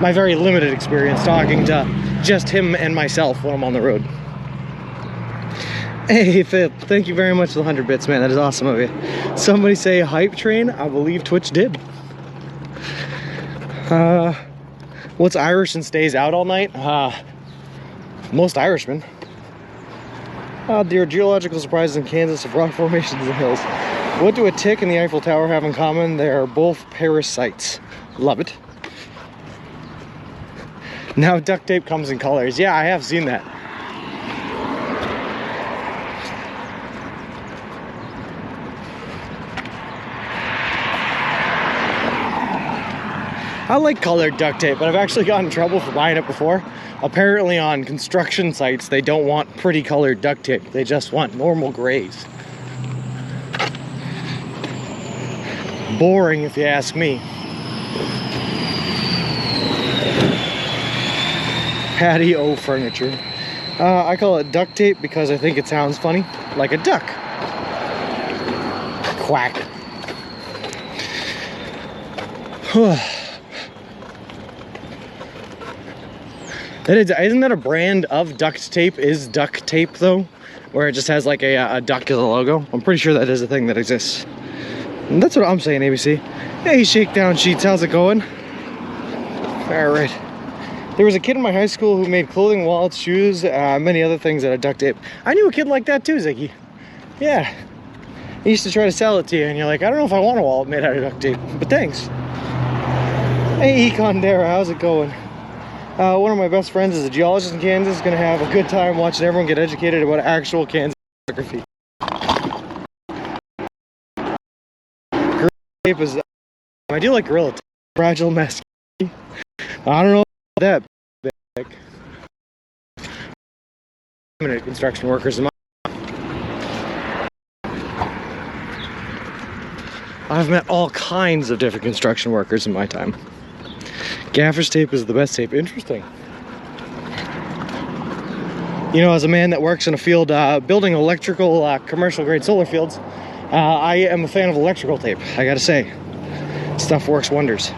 My very limited experience talking to just him and myself when I'm on the road. Hey, Phil, thank you very much for the 100 bits, man. That is awesome of you. Somebody say hype train. I believe Twitch did. What's Irish and stays out all night? Most Irishmen. There are geological surprises in Kansas of rock formations and hills. What do a tick and the Eiffel Tower have in common? They are both parasites. Love it. Now duct tape comes in colors. Yeah, I have seen that. I like colored duct tape, but I've actually gotten in trouble for buying it before. Apparently on construction sites, they don't want pretty colored duct tape. They just want normal grays. Boring, if you ask me. Patio furniture. I call it duct tape because I think it sounds funny, like a duck. Quack. Isn't that a brand of duct tape? Is duct tape though? where it just has like a duck as a logo. I'm pretty sure that is a thing that exists. And that's what I'm saying, ABC. Hey, Shakedown Sheets, how's it going? All right. There was a kid in my high school who made clothing, wallets, shoes, many other things out of duct tape. I knew a kid like that too, Ziggy. Yeah. He used to try to sell it to you, and you're like, I don't know if I want a wallet made out of duct tape, but thanks. Hey, Econdera, how's it going? One of my best friends is a geologist in Kansas. Gonna have a good time watching everyone get educated about actual Kansas geography. Gorilla tape is... I do like gorilla tape. Fragile mess. I don't know about that. Big. Construction workers in my... I've met all kinds of different construction workers in my time. Gaffer's tape is the best tape. Interesting. You know, as a man that works in a field building electrical commercial grade solar fields, I am a fan of electrical tape. I gotta say, stuff works wonders.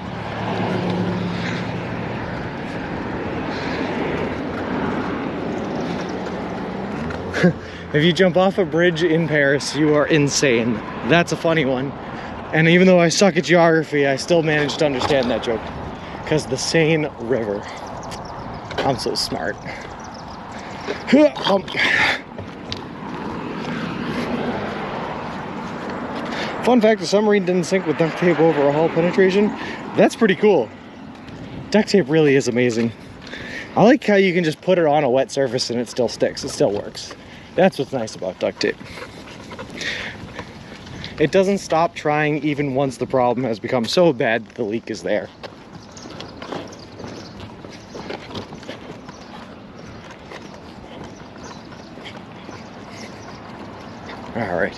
If you jump off a bridge in Paris, you are insane. That's a funny one. And even though I suck at geography, I still managed to understand that joke. Because the Seine River. I'm so smart. Fun fact, the submarine didn't sink with duct tape over a hull penetration. That's pretty cool. Duct tape really is amazing. I like how you can just put it on a wet surface and it still sticks. It still works. That's what's nice about duct tape. It doesn't stop trying even once the problem has become so bad that the leak is there. All right.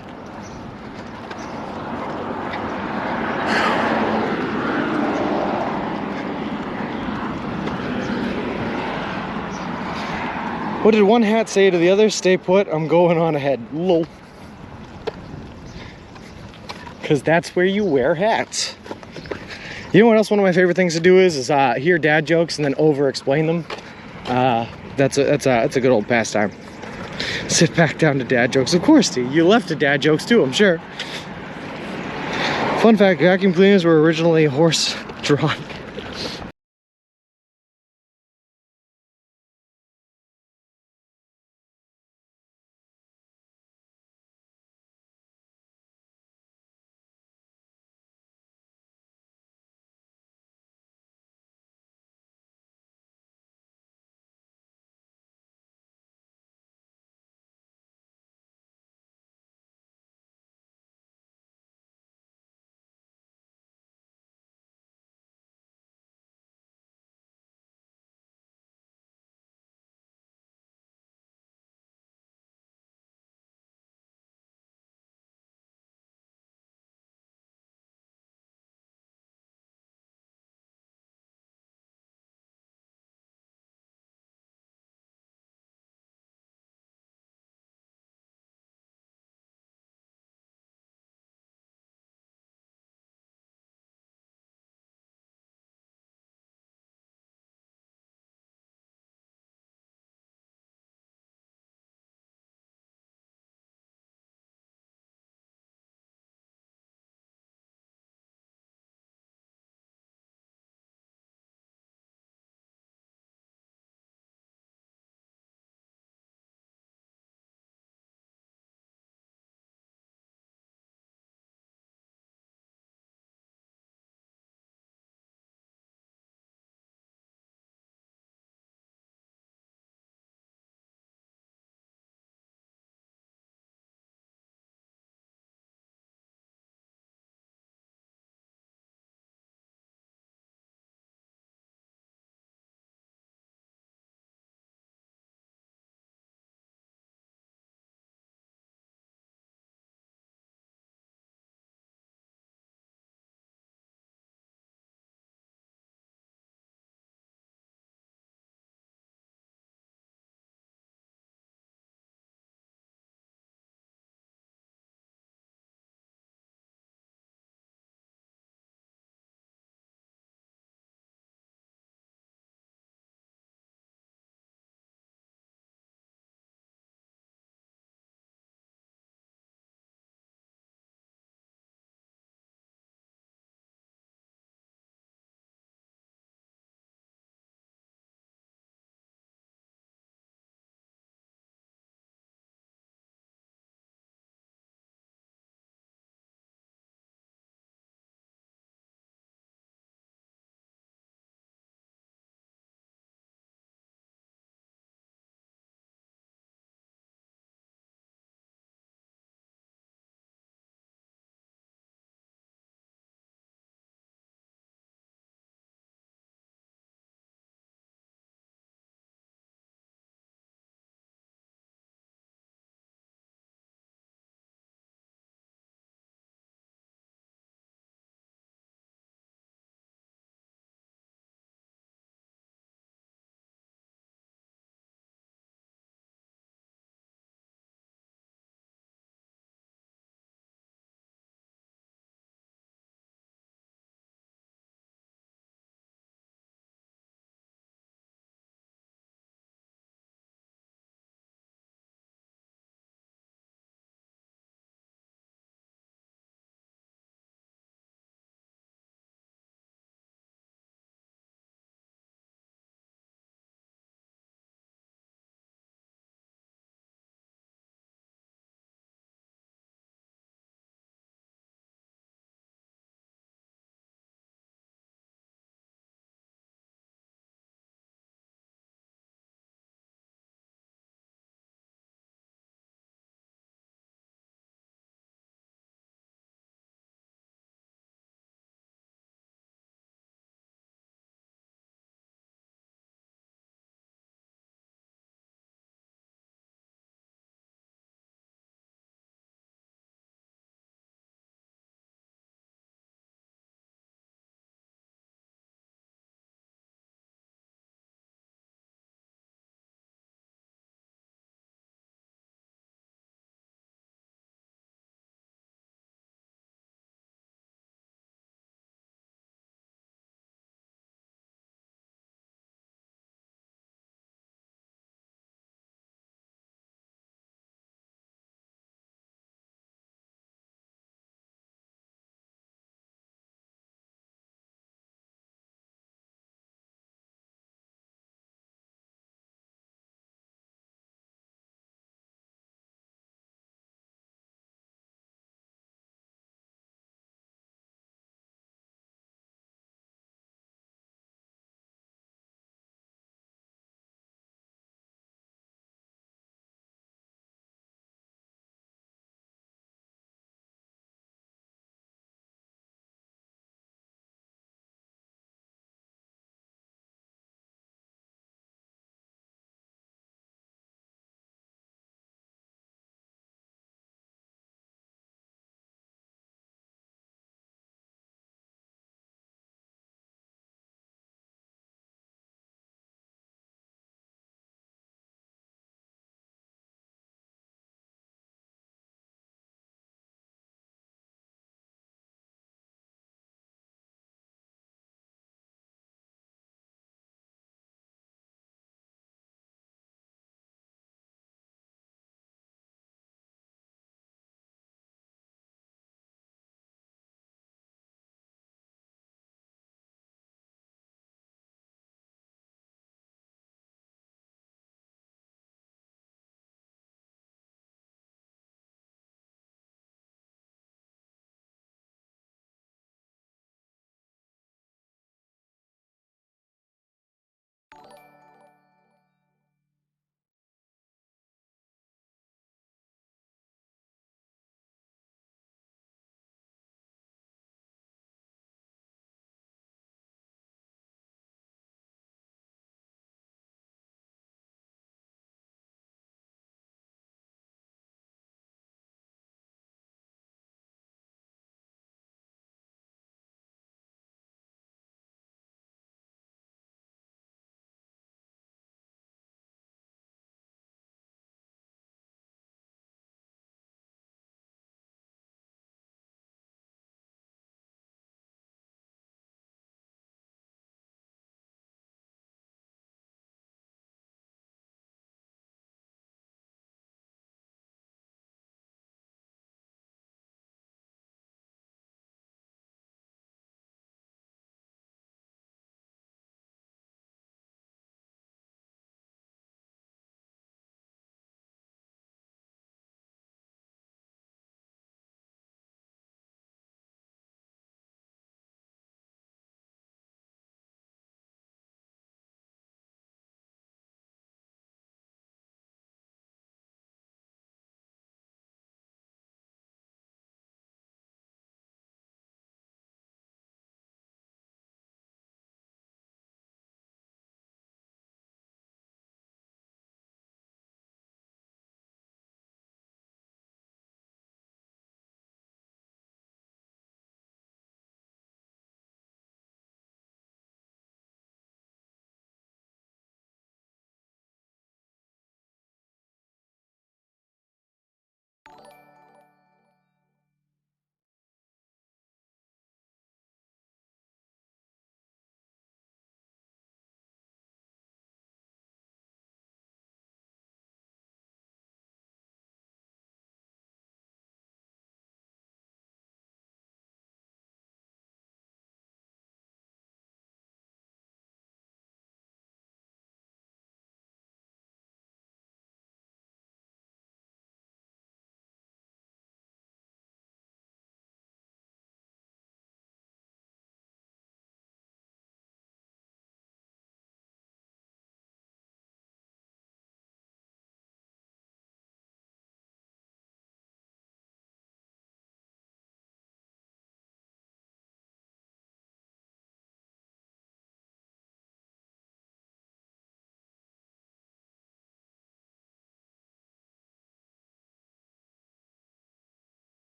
What did one hat say to the other? Stay put, I'm going on ahead. Lol. Because that's where you wear hats. You know what else one of my favorite things to do is hear dad jokes and then over explain them. That's a good old pastime. Sit back down to dad jokes. Of course, T. You left to dad jokes too, I'm sure. Fun fact, vacuum cleaners were originally horse-drawn.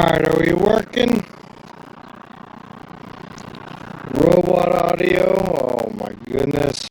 Alright, are we working? Robot audio, oh my goodness.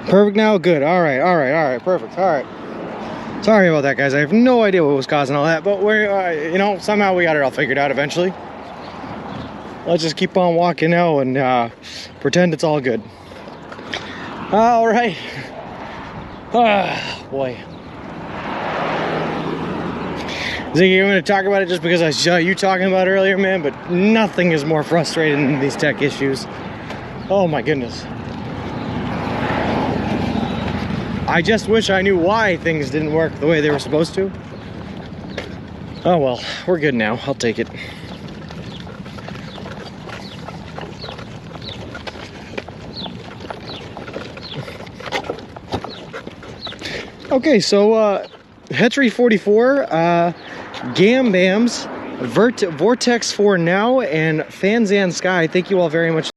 Perfect now? Good. Alright, perfect. Alright. Sorry about that, guys. I have no idea what was causing all that, but we're, you know, somehow we got it all figured out eventually. Let's just keep on walking now and pretend it's all good. Alright. Ah, boy. Ziggy, I'm going to talk about it just because I saw you talking about it earlier, man, but nothing is more frustrating than these tech issues. Oh my goodness. I just wish I knew why things didn't work the way they were supposed to. Oh well, we're good now. I'll take it. Okay, so Hetry 44, Gam Bams, Vortex 4 now, and Fanzan Sky. Thank you all very much.